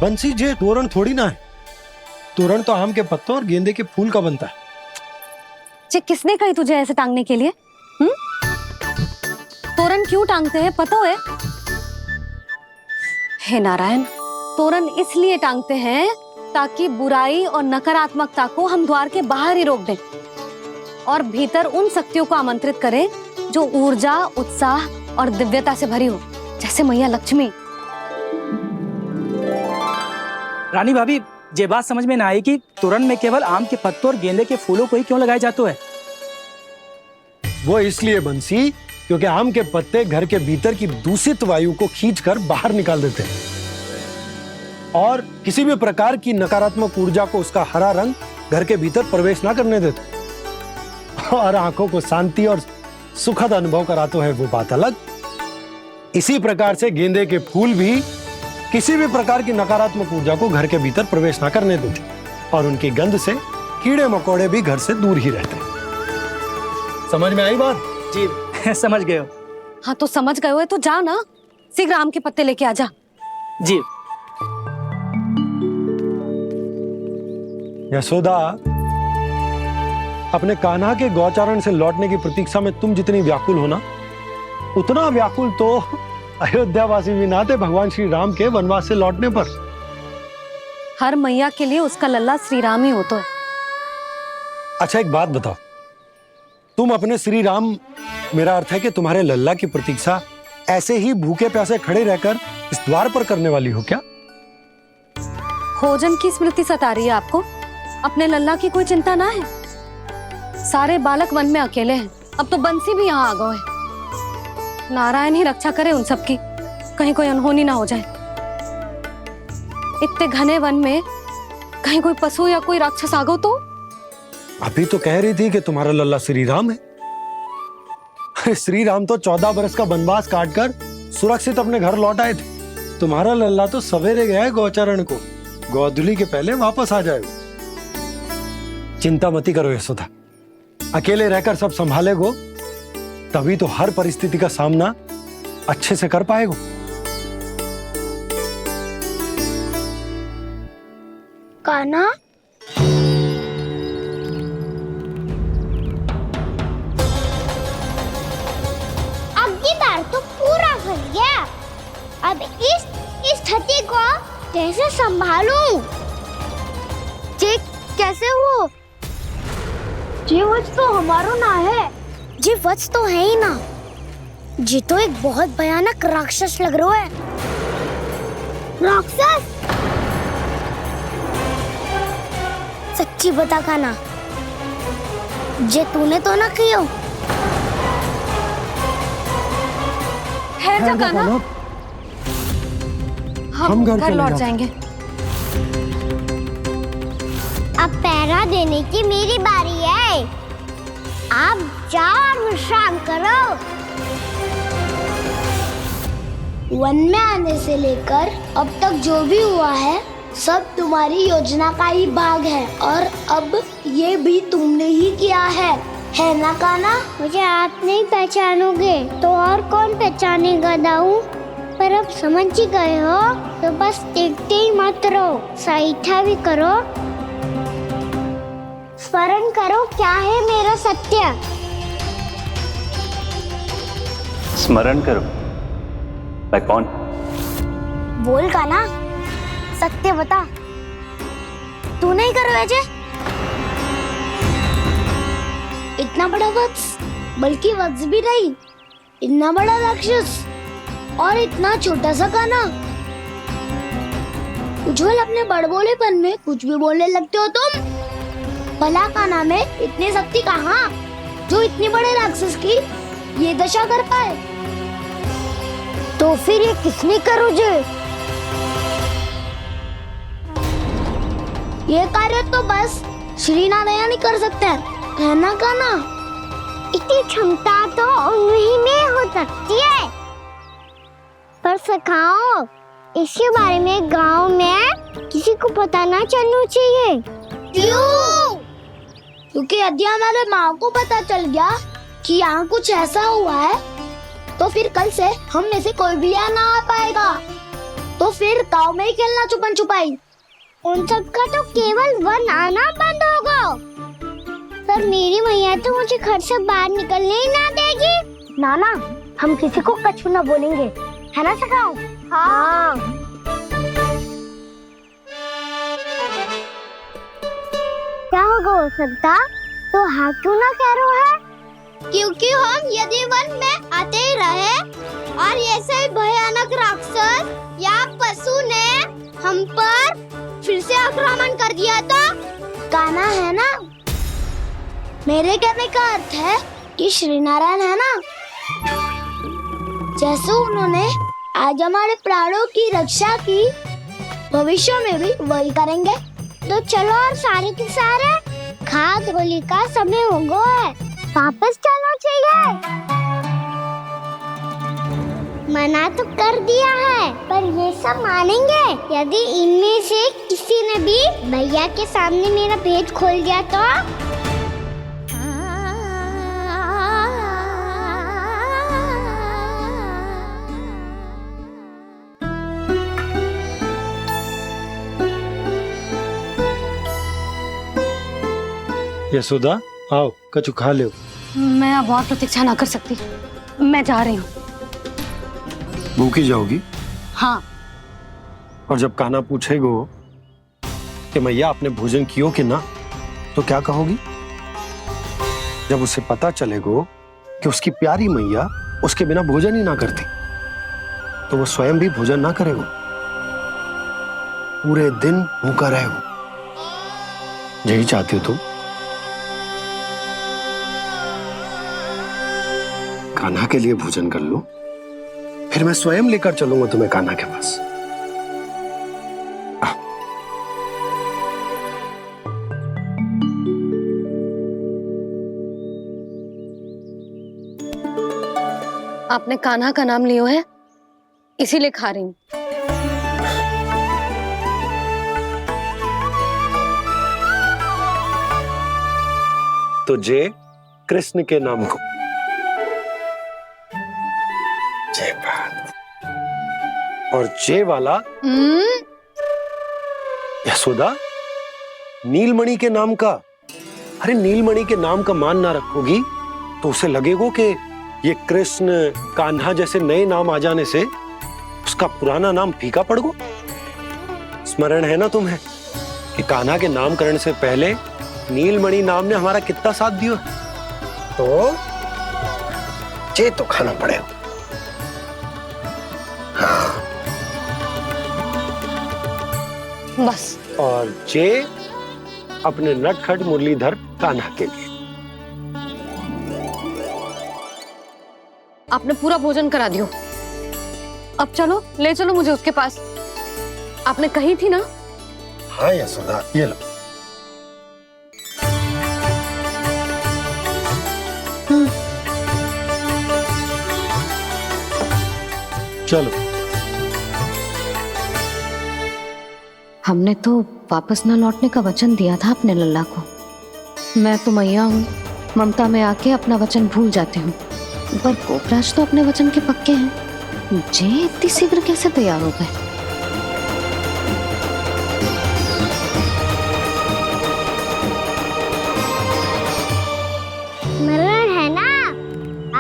बंसी, जे तोरण थोड़ी ना है। तोरण तो आम के पत्तों और गेंदे के फूल का बनता है। जे किसने कही तुझे ऐसे टांगने के लिए? तोरण क्यों टांगते हैं पता है? हे नारायण, तोरण इसलिए टांगते हैं ताकि बुराई और नकारात्मकता को हम द्वार के बाहर ही रोक दें। और भीतर उन शक्तियों को आमंत्रित करें जो ऊर्जा, उत्साह और दिव्यता से भरी हो, जैसे मैया लक्ष्मी। रानी भाभी, ये बात समझ में ना आई कि तोरण में केवल आम के पत्तों और गेंदे के फूलों को ही क्यों लगाया जाता है? वो इसलिए बंसी, क्योंकि आम के पत्ते घर के भीतर की दूषित वायु को खींचकर बाहर निकाल देते हैं और किसी भी प्रकार की नकारात्मक ऊर्जा को उसका हरा रंग घर के भीतर प्रवेश ना करने देते और आंखों को शांति और सुखद अनुभव कराते है, वो बात अलग। इसी प्रकार से गेंदे के फूल भी किसी भी प्रकार की नकारात्मक ऊर्जा को घर के भीतर प्रवेश ना करने देते और उनकी गंध से कीड़े मकोड़े भी घर से दूर ही रहते। समझ में आई बात? जी समझ गए हो। हाँ तो समझ गए हो तो जा ना, शीघ्र आम के पत्ते लेके आ जा। जी। यशोदा, अपने कान्हा के गौचारण से लौटने की प्रतीक्षा में तुम जितनी व्याकुल हो ना, उतना व्याकुल तो अयोध्यावासी भी ना थे भगवान श्री राम के वनवास से लौटने पर। हर मैया के लिए उसका लल्ला श्री राम ही होता है। अच्छा एक बात बताओ, तुम अपने श्री राम, मेरा अर्थ है कि तुम्हारे लल्ला की प्रतीक्षा ऐसे ही भूखे प्यासे खड़े रहकर इस द्वार पर करने वाली हो क्या? भोजन की स्मृति सता रही है आपको? अपने लल्ला की कोई चिंता ना है। सारे बालक वन में अकेले हैं, अब तो बंसी भी यहाँ आ गए हैं। नारायण ही रक्षा करे उन सबकी, कहीं कोई अनहोनी ना हो जाए। इतने घने वन में कहीं कोई पशु या कोई राक्षस आ गो तो? अभी तो कह रही थी कि तुम्हारा लल्ला श्री राम है। अरे श्री राम तो 14 बरस का वनवास काटकर सुरक्षित अपने घर लौट आए थे। तुम्हारा लल्ला तो सवेरे गया है गौचरण को, गोधूली के पहले वापस आ जाएगा। चिंता मती करो यशोदा, अकेले रहकर सब संभालेगो तभी तो हर परिस्थिति का सामना अच्छे से कर पाएगो। कान्हा, अब की बार तो पूरा फंस गया। अब इस स्थिति को कैसे संभालूं? जी कैसे हो? जी वच तो हमारो ना है। जी वच तो है ही ना। जी तो एक बहुत भयानक राक्षस लग रहा है। राक्षस? सच्ची बता कान्हा, जे तूने तो ना कियो? है जा कान्हा, हम घर लौट जाएंगे। अब पहरा देने की मेरी बारी है। आप जाओ और विश्राम करो। वन में आने से लेकर अब तक जो भी हुआ है सब तुम्हारी योजना का ही भाग है और अब ये भी तुमने ही किया है ना कान्हा? मुझे आप नहीं पहचानोगे तो और कौन पहचानेगा दाऊ? पर अब समझ ही गए हो तो बस देखते ही मत रहो, सहीठा भी करो। स्मरण करो क्या है मेरा सत्य। स्मरण करो? मैं कौन? बोल कान्हा, सत्य बता। तू नहीं करो अजय? इतना बड़ा वत्स, बल्कि वत्स भी नहीं, इतना बड़ा राक्षस और इतना छोटा सा कान्हा। उज्जवल अपने बड़बोलेपन में कुछ भी बोलने लगते हो तुम। भला कान्हा में इतनी शक्ति कहाँ जो इतने बड़े राक्षस की ये दशा कर पाए? तो फिर ये किसने करो जे? ये कार्य तो बस श्री नारायण ही कर सकते हैं, है ना कान्हा? इतनी क्षमता तो उन्हीं में हो सकती है, पर सखाओ इसके बारे में गांव में किसी को पता ना चलना चाहिए। क्यों? क्योंकि यदि हमारे माँ को पता चल गया कि यहाँ कुछ ऐसा हुआ है तो फिर कल से हम में से कोई भी यहाँ ना आ पाएगा। तो फिर गांव में ही खेलना छुपन छुपाई। उन सब का तो केवल वन आना बंद होगा। पर मेरी मैया तो मुझे घर से बाहर निकलने ही ना देगी। नाना, हम किसी को कछु ना बोलेंगे, है ना सखाओ? हाँ। क्या होगा हो सकता? तो हाँ क्यों ना कह रहे है? क्योंकि हम यदि वन में आते ही रहे और ऐसे ही भयानक राक्षस या पशु ने हम पर फिर से आक्रमण कर दिया तो कान्हा है ना, मेरे कहने का अर्थ है कि श्री नारायण है ना, जैसे उन्होंने आज हमारे प्राणों की रक्षा की, भविष्य में भी वही करेंगे। तो चलो और सारे के सारे खाद होली का समय हो गया है, वापस चलना चाहिए। मना तो कर दिया है, पर ये सब मानेंगे यदि इनमें से किसी ने भी भैया के सामने मेरा भेद खोल दिया तो? यशोदा आओ, कछु खा लो। मैं अब और प्रतीक्षा ना कर सकती, मैं जा रही हूँ। भूखी जाओगी? हाँ। और जब कान्हा पूछेगो कि मैया आपने भोजन कियो कि ना, तो क्या कहोगी? जब उसे पता चलेगो कि उसकी प्यारी मैया उसके बिना भोजन ही ना करती, तो वो स्वयं भी भोजन ना करेगो, पूरे दिन भूखा रहेगो। यही चाहती हो तुम? कान्हा के लिए भोजन कर लो, फिर मैं स्वयं लेकर चलूंगा तुम्हें कान्हा के पास। आपने कान्हा का नाम लियो है, इसीलिए खा रही हूँ। तो जय कृष्ण के नाम को। जय बात। और जय वाला यशोदा नीलमणि के नाम का। अरे नीलमणि के नाम का मान ना रखोगी तो उसे लगेगा कि ये कृष्ण कान्हा जैसे नए नाम आ जाने से उसका पुराना नाम फीका पड़ गो। स्मरण है ना तुम्हें कि कान्हा के नामकरण से पहले नीलमणि नाम ने हमारा कितना साथ दिया, तो जे तो खाना पड़ेगा। हाँ। बस। और जे अपने नटखट मुरलीधर कान्हा के लिए। आपने पूरा भोजन करा दियो, अब चलो, ले चलो मुझे उसके पास। आपने कही थी ना? हाँ यशोदा, ये लो। चलो। हमने तो वापस न लौटने का वचन दिया था अपने लल्ला को। मैं तो मैया हूँ, ममता में आके अपना वचन भूल जाती हूँ, पर गोपराज तो अपने वचन के पक्के हैं। जे इतनी शीघ्र कैसे तैयार हो गए? मरण है ना,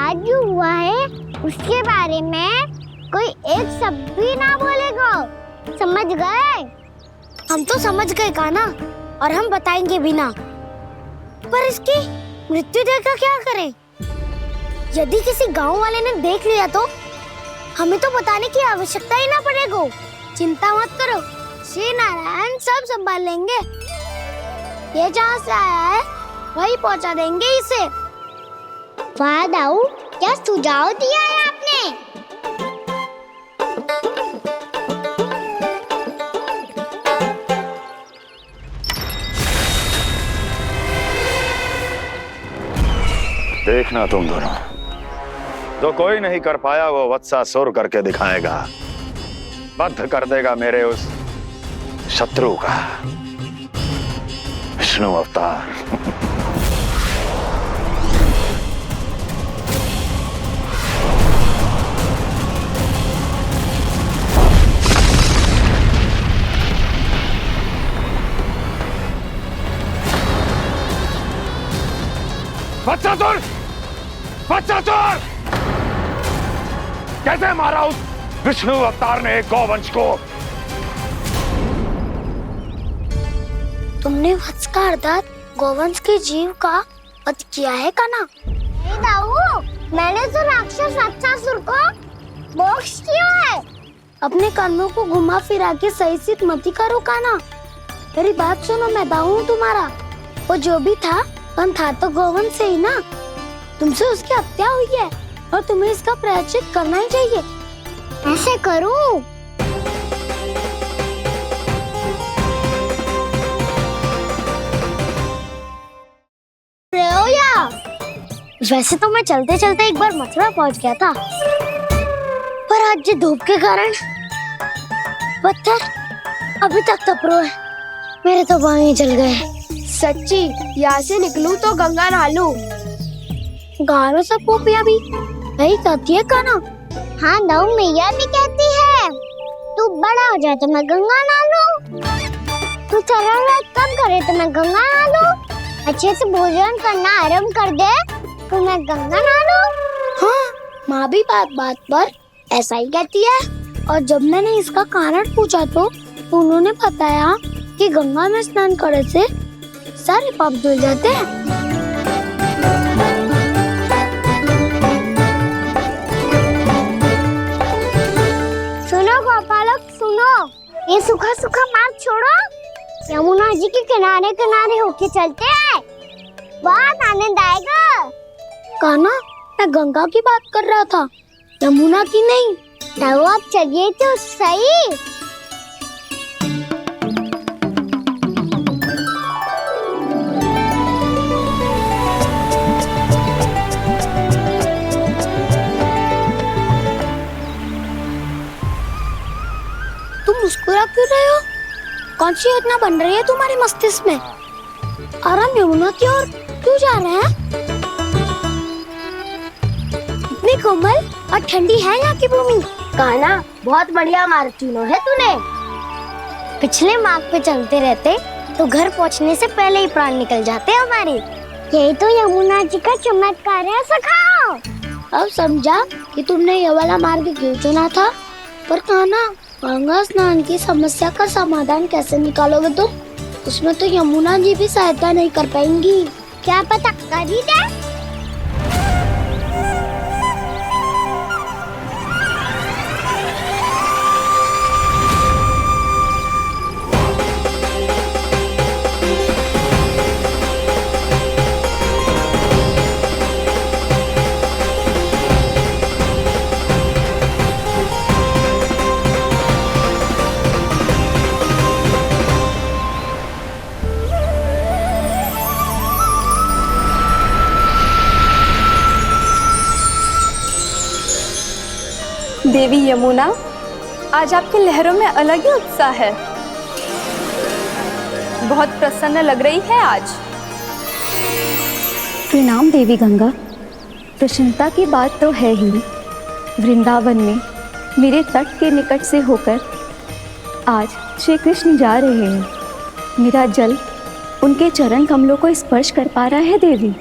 आज जो हुआ है उसके बारे में कोई एक शब्द भी ना बोलेगा, समझ गए? हम तो समझ गए कान्हा, और हम बताएंगे भी ना। पर इसकी मृत्यु देखकर क्या करें? यदि किसी गांव वाले ने देख लिया तो हमें तो बताने की आवश्यकता ही ना पड़ेगा। चिंता मत करो, श्री नारायण सब संभाल लेंगे। ये जहाँ से आया है वही पहुँचा देंगे इसे। वाह दाऊ, क्या सुझाव दिया है आपने? देखना तुम दोनों, जो कोई नहीं कर पाया वो वत्सासुर करके दिखाएगा, बद्ध कर देगा मेरे उस शत्रु का विष्णु अवतार। वत्सासुर! वत्सासुर! कैसे मारा उस विष्णु अवतार ने गौवंश को? तुमने वत्स का अर्थात गोवंश के जीव का वध किया है कान्हा? नहीं दाऊ, मैंने तो राक्षस वत्सासुर को मोक्ष किया है। अपने कर्मों को घुमा फिरा के सही सिद्ध मत करो कान्हा। मेरी बात सुनो, मैं दाऊ हूँ तुम्हारा। वो जो भी था तो गोवंश से ही ना। तुमसे उसकी हत्या हुई है और तुम्हें इसका प्रायश्चित करना ही चाहिए। ऐसे करूं? वैसे तो मैं चलते चलते एक बार मथुरा पहुंच गया था, पर आज ये धूप के कारण पत्थर अभी तक तपरो है। मेरे तो पाँव ही जल गए। सच्ची, यहाँ से निकलूं तो गंगा नहा लूं। गालों से पोपिया भी वही कहती है कान्हा। हाँ दाऊ, मैया भी कहती है तू बड़ा हो जाए तो मैं गंगा नहा लूं, तू चरण व्रत कम करे तो मैं गंगा नहा लूं, अच्छे से भोजन करना आरंभ कर दे तो मैं गंगा नहा लूं। हाँ, माँ भी बात बात पर ऐसा ही कहती है। और जब मैंने इसका कारण पूछा तो उन्होंने बताया कि गंगा में स्नान करने से सारे पाप धुल जाते हैं। सुनो गोपालक सुनो, ये सूखा सूखा मार्ग छोड़ो, यमुना जी के किनारे किनारे होके चलते हैं, बहुत आनंद आएगा। कान्हा, मैं गंगा की बात कर रहा था, यमुना की नहीं। तो आप चलिए तो सही। तुम मुस्कुरा क्यों रहे हो? कौन सी योजना बन रही है तुम्हारे मस्तिष्क में? और हम यमुना की ओर क्यों जा रहे हैं? इतनी कोमल और ठंडी है यहाँ की भूमि। कान्हा, बहुत बढ़िया मार्ग चुना है तूने। पिछले मार्ग पे चलते रहते तो घर पहुँचने से पहले ही प्राण निकल जाते हमारे। यही तो यमुना जी का चमत्कार है सखा। अब समझा कि तुमने ये वाला मार्ग क्यों चुना था। पर कान्हा, गंगा स्नान की समस्या का समाधान कैसे निकालोगे तुम? उसमें तो यमुना जी भी सहायता नहीं कर पाएंगी। क्या पता कर ही दे। देवी यमुना, आज आपकी लहरों में अलग ही उत्साह है। बहुत प्रसन्न लग रही है आज। प्रणाम देवी गंगा। प्रसन्नता की बात तो है ही। वृंदावन में मेरे तट के निकट से होकर आज श्री कृष्ण जा रहे हैं। मेरा जल उनके चरण कमलों को स्पर्श कर पा रहा है देवी।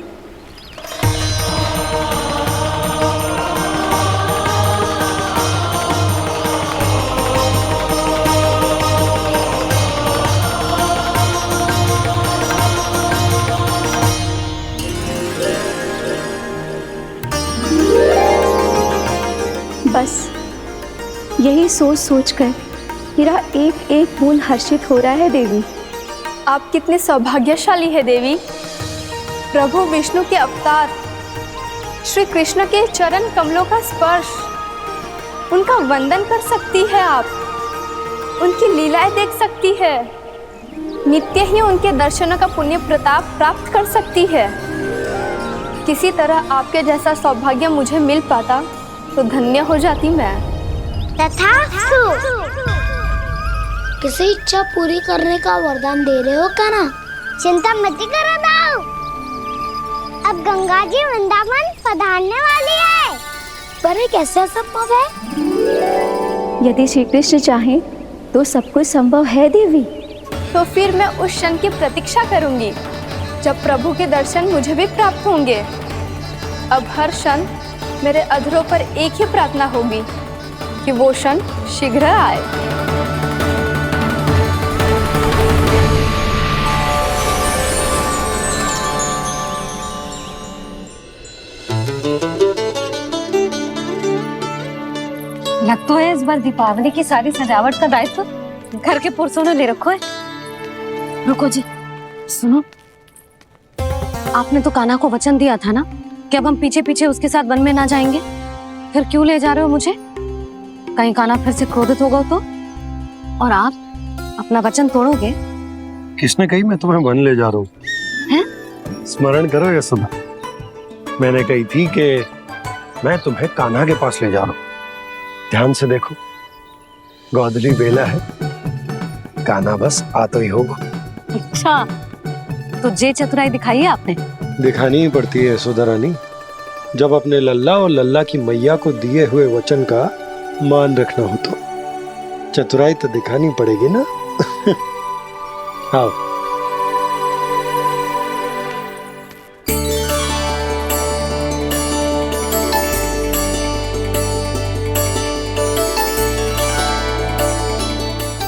बस यही सोच सोचकर मेरा एक एक बूंद हर्षित हो रहा है देवी। आप कितने सौभाग्यशाली है देवी। प्रभु विष्णु के अवतार श्री कृष्ण के चरण कमलों का स्पर्श, उनका वंदन कर सकती है आप, उनकी लीलाएं देख सकती है, नित्य ही उनके दर्शनों का पुण्य प्रताप प्राप्त कर सकती है। किसी तरह आपके जैसा सौभाग्य मुझे मिल पाता तो धन्य हो जाती मैं। तथास्तु। किसी इच्छा पूरी करने का वरदान दे रहे हो कान्हा? चिंता मत करो दाऊ, अब गंगा जी वृंदावन पधारने वाली है। पर ये कैसे संभव है? यदि श्री कृष्ण चाहे तो सब कुछ संभव है देवी। तो फिर मैं उस क्षण की प्रतीक्षा करूंगी जब प्रभु के दर्शन मुझे भी प्राप्त होंगे। अब हर क्षण मेरे अधरों पर एक ही प्रार्थना होगी कि वो क्षण शीघ्र आए। लग तो है इस बार दीपावली की सारी सजावट का दायित्व घर के पुरुषों ने ले रखो है। रुको जी, सुनो, आपने तो कान्हा को वचन दिया था ना कि अब हम पीछे पीछे उसके साथ वन में ना जाएंगे, फिर क्यों ले जा रहे हो मुझे? कहीं कान्हा फिर से क्रोधित होगा तो? और आप अपना वचन तोड़ोगे? किसने कही मैं तुम्हें वन ले जा रहा हूँ? स्मरण करो यशोदा, मैंने कही थी कि मैं तुम्हें कान्हा के पास ले जा रहा हूँ। ध्यान से देखो, गोदली बेला है, कान्हा बस आ तो ही होगा। अच्छा, तो जे चतुराई दिखाई है आपने? दिखानी ही पड़ती है यशोदा रानी, जब अपने लल्ला और लल्ला की मैया को दिए हुए वचन का मान रखना हो तो चतुराई तो दिखानी पड़ेगी ना। आओ।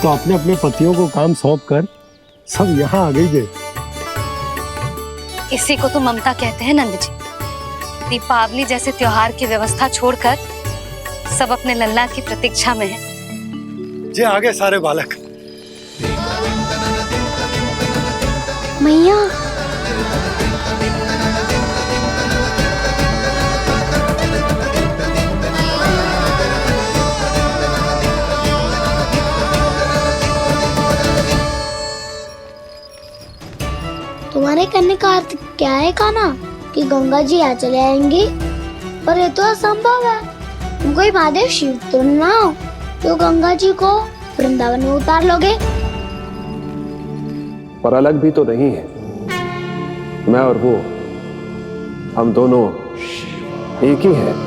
तो अपने अपने पतियों को काम सौंप कर सब यहाँ आ गई है। इसी को तो ममता कहते हैं नंद जी। दीपावली जैसे त्योहार की व्यवस्था छोड़कर सब अपने लल्ला की प्रतीक्षा में हैं। जे आगे सारे बालक। मैया, तुम्हारे कहने का अर्थ क्या है कान्हा? कि गंगा जी यहाँ चले आएंगी? पर ये तो असंभव है। तुम कोई महादेव शिव तो ना हो तो गंगा जी को वृंदावन में उतार लोगे? पर अलग भी तो नहीं है। मैं और वो, हम दोनों एक ही हैं।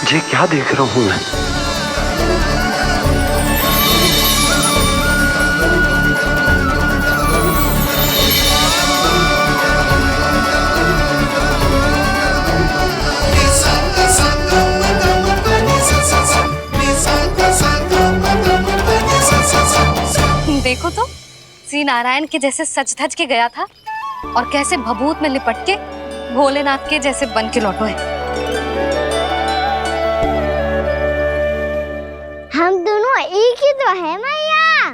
ये क्या देख रहा हूँ मैं? देखो तो, श्री नारायण के जैसे सज धज के गया था और कैसे भभूत में लिपट के भोलेनाथ के जैसे बन के लौटो है। हम दोनों एक ही तो है मैया,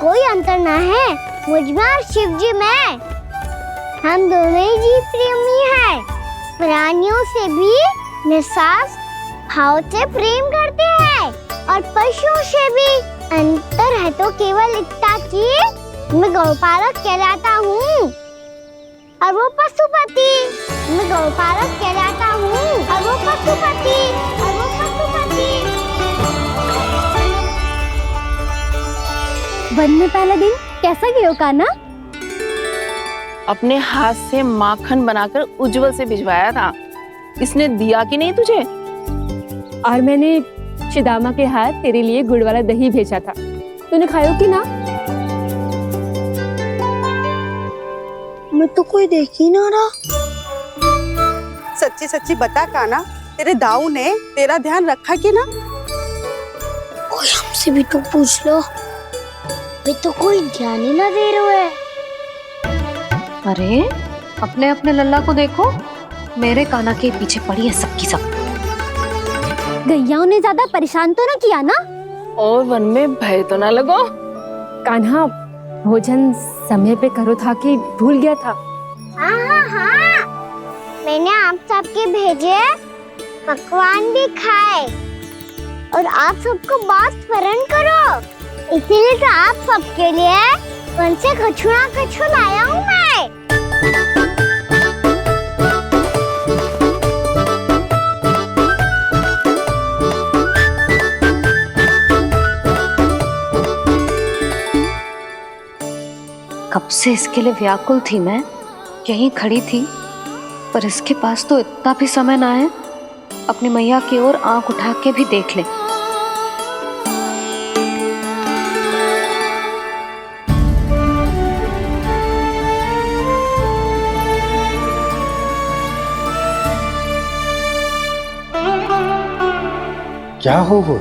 कोई अंतर ना है मुझ में और शिव जी में। हम दोनों ही जीव प्रेमी हैं, प्राणियों से भी निस्सास भाव से प्रेम करते हैं और पशुओं से भी। अंतर है तो केवल इतना कि मैं गौपालक कहलाता हूँ और वो पशुपति। मैं गौपालक कहलाता हूँ और वो पशुपति। वन में पहला दिन कैसा गया कान्हा? अपने हाथ से माखन बनाकर उज्जवल से भिजवाया था। इसने दिया कि नहीं तुझे? और मैंने शिदामा के हाथ तेरे लिए गुड़ वाला दही भेजा था, तूने खाया कि ना? मैं तो कोई देख ही ना रहा। सच्ची सच्ची बता कान्हा, तेरे दाऊ ने तेरा ध्यान रखा कि ना? कोई हमसे भी तो पूछ लो, वे तो कोई ध्यान ही ना दे रहे है। अरे अपने अपने लल्ला को देखो, मेरे कान्हा के पीछे पड़ी है सबकी सब। गैयाओं ने ज्यादा परेशान तो ना किया ना? और वन में भय तो ना लगो? कान्हा भोजन समय पे करो था कि भूल गया था? हाँ, मैंने आप सबके भेजे पकवान भी खाए और आप सबको बात स्मरण करो, इसीलिए तो आप सबके लिए वन से कछु लाया हूँ मैं। से इसके लिए व्याकुल थी मैं, यहीं खड़ी थी, पर इसके पास तो इतना भी समय ना है अपनी मैया की ओर आंख उठा के भी देख ले। क्या हो वो?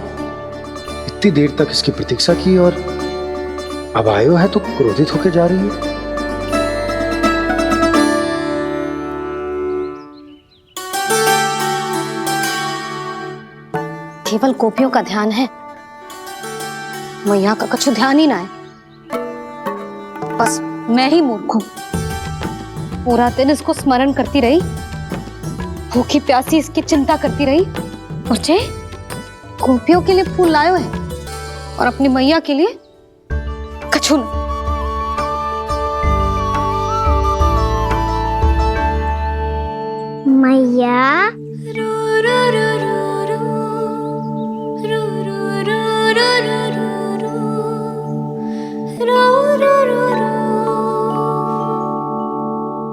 इतनी देर तक इसकी प्रतीक्षा की और अब आयो है तो क्रोधित होकर जा रही है। केवल गोपियों का ध्यान है, मैया का कुछ ध्यान ही ना है। बस मैं ही मूर्ख हूं, पूरा दिन इसको स्मरण करती रही, भूखी प्यासी इसकी चिंता करती रही, और जे गोपियों के लिए फूल लायो है और अपनी मैया के लिए कछु न। मैया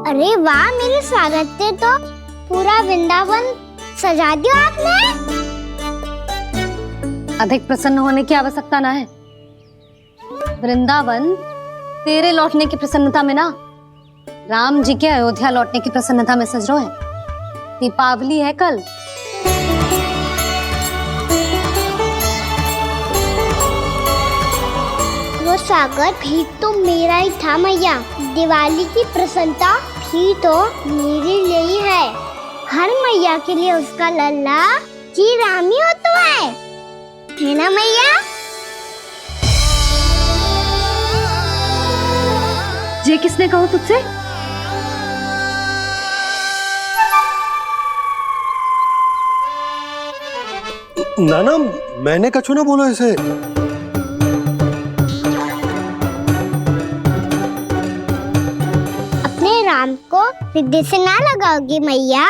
अरे वाह, मेरे स्वागत पे तो पूरा वृंदावन सजा दिया आपने। अधिक प्रसन्न होने की आवश्यकता ना है। वृंदावन तेरे लौटने की प्रसन्नता में ना, राम जी के अयोध्या लौटने की प्रसन्नता में सज रहा है। दीपावली है कल। वो स्वागत भी तो मेरा ही था मैया। दिवाली की प्रसन्नता भी तो मेरे लिए ही है। हर मैया के लिए उसका लल्ला जी राम ही होता है ना मैया? ये किसने कहा तुझसे? नाना, मैंने कछु ना बोला इसे। अपने राम को हृदय से ना लगाओगी मैया?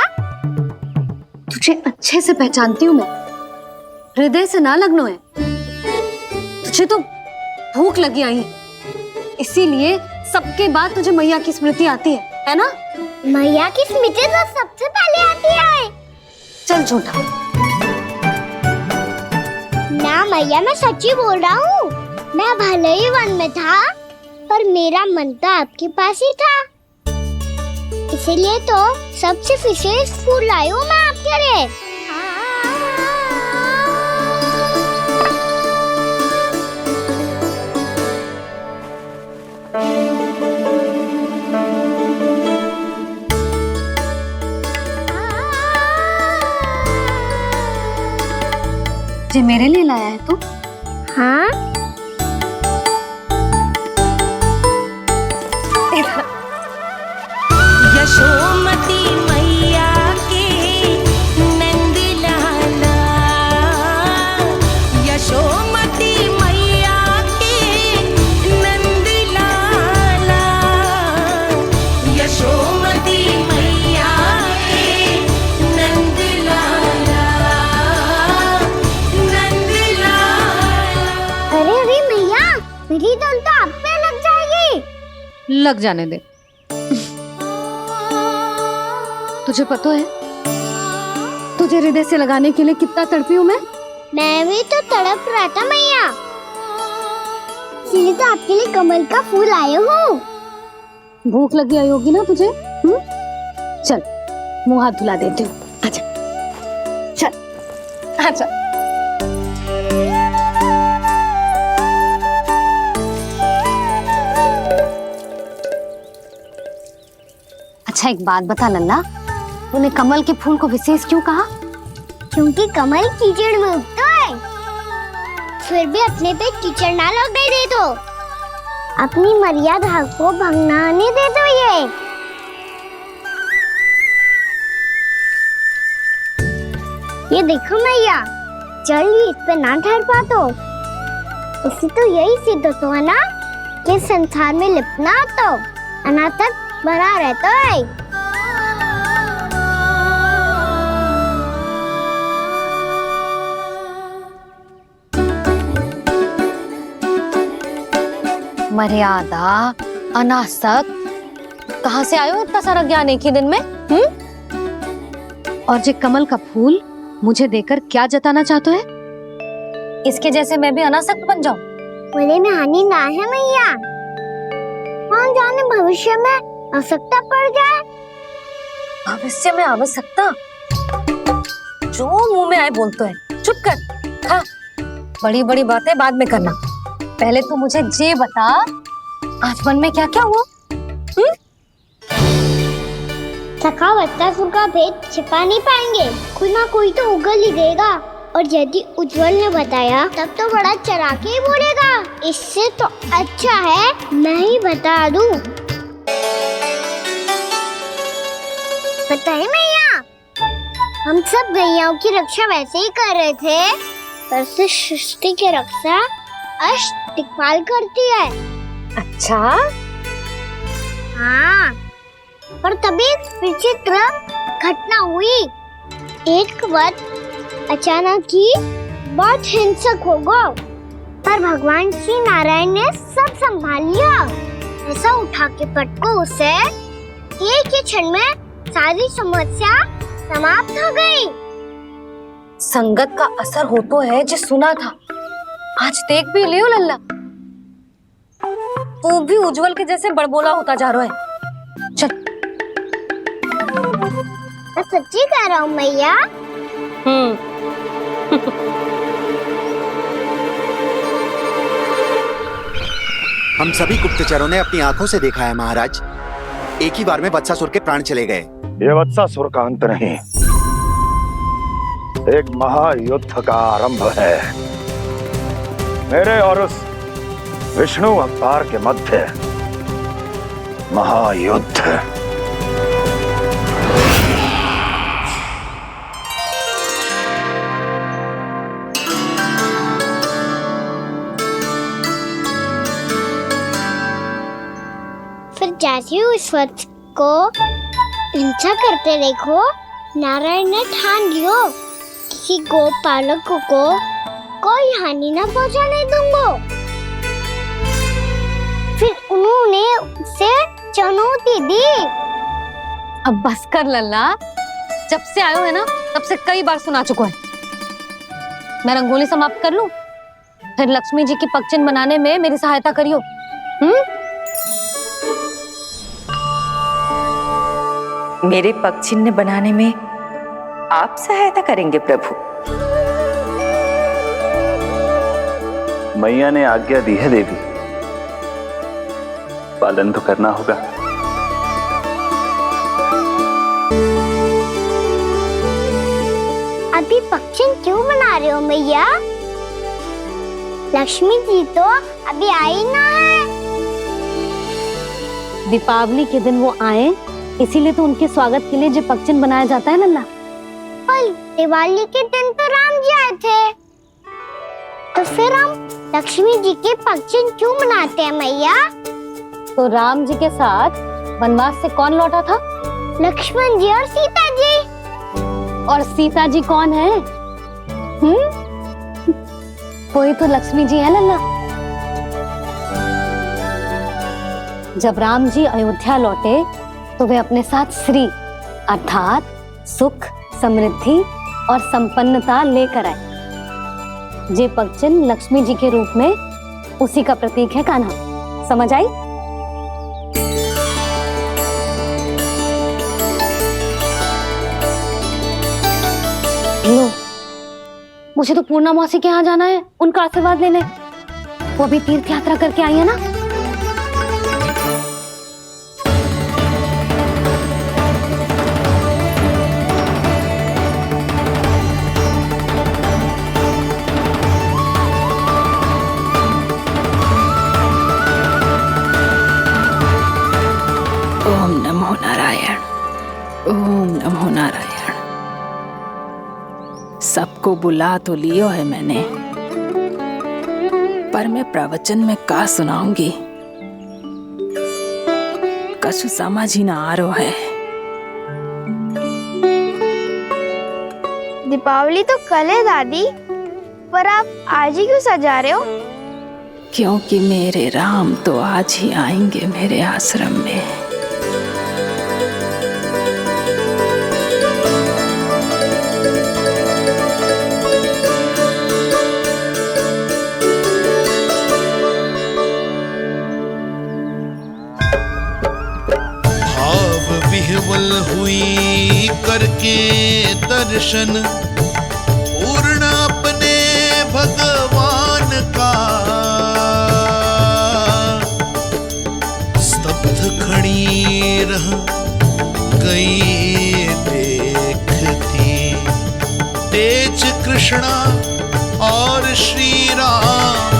तुझे अच्छे से पहचानती हूँ मैं, हृदय से ना लगनो है। तुझे तो भूख लगी आई है, इसीलिए सबके बाद तुझे मैया की स्मृति आती है ना? मैया की स्मृति तो सबसे पहले आती है। चल झूठा। ना मैया, मैं सच्ची बोल रहा हूँ। मैं भले ही वन में था, पर मेरा मन तो आपके पास ही था। इसीलिए तो सबसे विशेष फूल लाई हूँ मैं आपके लिए। जे मेरे लिए लाया है तू? हाँ। यशोमती मैया के नंद लाला, यशोमती मैया के नंद लाला, यशोमती मैया के नंद लाला, नंद लाला। अरे अरे मैया, मेरी धुन तो आप पे लग जाएगी। लग जाने दे। तुझे पता है तुझे हृदय से लगाने के लिए कितना तड़पी हूँ मैं भी तो तड़प रहा था मैया, इसलिए तो आपके लिए कमल का फूल आए हूँ। भूख लगी आई होगी ना तुझे? चल मुंह हाथ धुला देती हूँ, आजा। चल आजा। अच्छा एक बात बता लल्ला, तूने कमल के फूल को विशेष क्यों कहा? क्योंकि कमल कीचड़ में उगता है, फिर भी अपने पे कीचड़ ना लगने दे दो। अपनी मर्यादा को भंगना नहीं दे दो। ये देखो मैया, जल ही इस पे ना ठहर पा तो उसे तो यही सिद्ध होता है ना कि संसार में लिपना तो अनाथ तक बना रहता है। मर्यादा अनासक, कहाँ से आयो इतना सारा ज्ञान एक ही दिन में? और जे कमल का फूल मुझे देकर क्या जताना चाहते है? इसके जैसे मैं भी अनासक्त बन जाऊं? बोले में हानि ना है मैया, कौन जाने भविष्य में आवश्यकता पड़ जाए। भविष्य में आवश्यकता? जो मुंह में आए बोलते हैं। चुप कर, खा। बड़ी बड़ी बातें बाद में करना, पहले तो मुझे ये बता आज मन में क्या क्या हुआ? सखा वत्सासुर का भेद छिपा नहीं पाएंगे, कोई ना कोई तो उगल ही देगा। और यदि उज्जवल ने बताया तब तो बड़ा चढ़ा के ही बोलेगा। इससे तो अच्छा है मैं ही बता दूं। बताइए मैया, हम सब गैयाओं की रक्षा वैसे ही कर रहे थे, पर से सृष्टि की रक्षा अष्ट दिक्पाल करती है। अच्छा? हाँ, पर तभी विचित्र घटना हुई। एक वक्त अचानक ही बहुत हिंसक हो गया, पर भगवान श्री नारायण ने सब संभाल लिया। ऐसा उठा के पटको उसे, एक ही क्षण में सारी समस्या समाप्त हो गई। संगत का असर हो तो है जो सुना था, आज देख भी लियो लल्ला। तू भी उज्जवल के जैसे बड़बोला होता जा रहा है। चल। मैं सच्ची कह रहा हूँ मैया। हम सभी गुप्तचरों ने अपनी आंखों से देखा है महाराज, एक ही बार में वत्सासुर के प्राण चले गए। ये वत्सासुर का अंत नहीं, एक महायुद्ध का आरंभ है। मेरे और उस विष्णु अवतार के मध्य महायुद्ध। फिर जैसे ही उस वक्त को हिंसा करते देखो, नारायण ने ठान लियो किसी गोपालक को कोई हानि न पहुंचाने दूंगा। फिर उन्होंने उसे चुनौती दी। अब बस कर लल्ला, जब से आयो है ना तब से कई बार सुना चुका है। मैं रंगोली समाप्त कर लूं, फिर लक्ष्मी जी की पगचिन बनाने में मेरी सहायता करियो। मेरे पगचिन्ह बनाने में आप सहायता करेंगे प्रभु? मैया ने आज्ञा दी है देवी, पालन तो करना होगा। अभी पगचिन क्यों बना रहे हो मैया? लक्ष्मी जी तो अभी आई ना है। दीपावली के दिन वो आए, इसीलिए तो उनके स्वागत के लिए जो पगचिन बनाया जाता है लल्ला। पर दिवाली के दिन तो राम जी आए थे, तो फिर हम लक्ष्मी जी के पगचिन क्यों मनाते हैं मैया? तो राम जी के साथ वनवास से कौन लौटा था? लक्ष्मण जी और सीता जी। और सीता जी कौन है? वही तो लक्ष्मी जी है लल्ला। जब राम जी अयोध्या लौटे तो वे अपने साथ श्री अर्थात सुख, समृद्धि और संपन्नता लेकर आए। जे पगचिन लक्ष्मी जी के रूप में उसी का प्रतीक है कान्हा। समझ आई? लो, मुझे तो पूर्णा मौसी के यहाँ जाना है, उनका आशीर्वाद लेने। वो भी तीर्थ यात्रा करके आई है ना। ओम नमो नारायण, ओम नमो नारायण। सबको बुला तो लियो है मैंने, पर मैं प्रवचन में का सुनाऊंगी, कछु समझ ही ना आ रहा है। दीपावली तो कल है दादी, पर आप आज ही क्यों सजा रहे हो? क्योंकि मेरे राम तो आज ही आएंगे मेरे आश्रम में। भाव विह्वल हुई करके दर्शन, पूर्ण अपने भगवान का, स्तब्ध खड़ी रह गई देखती तेज कृष्णा और श्री राम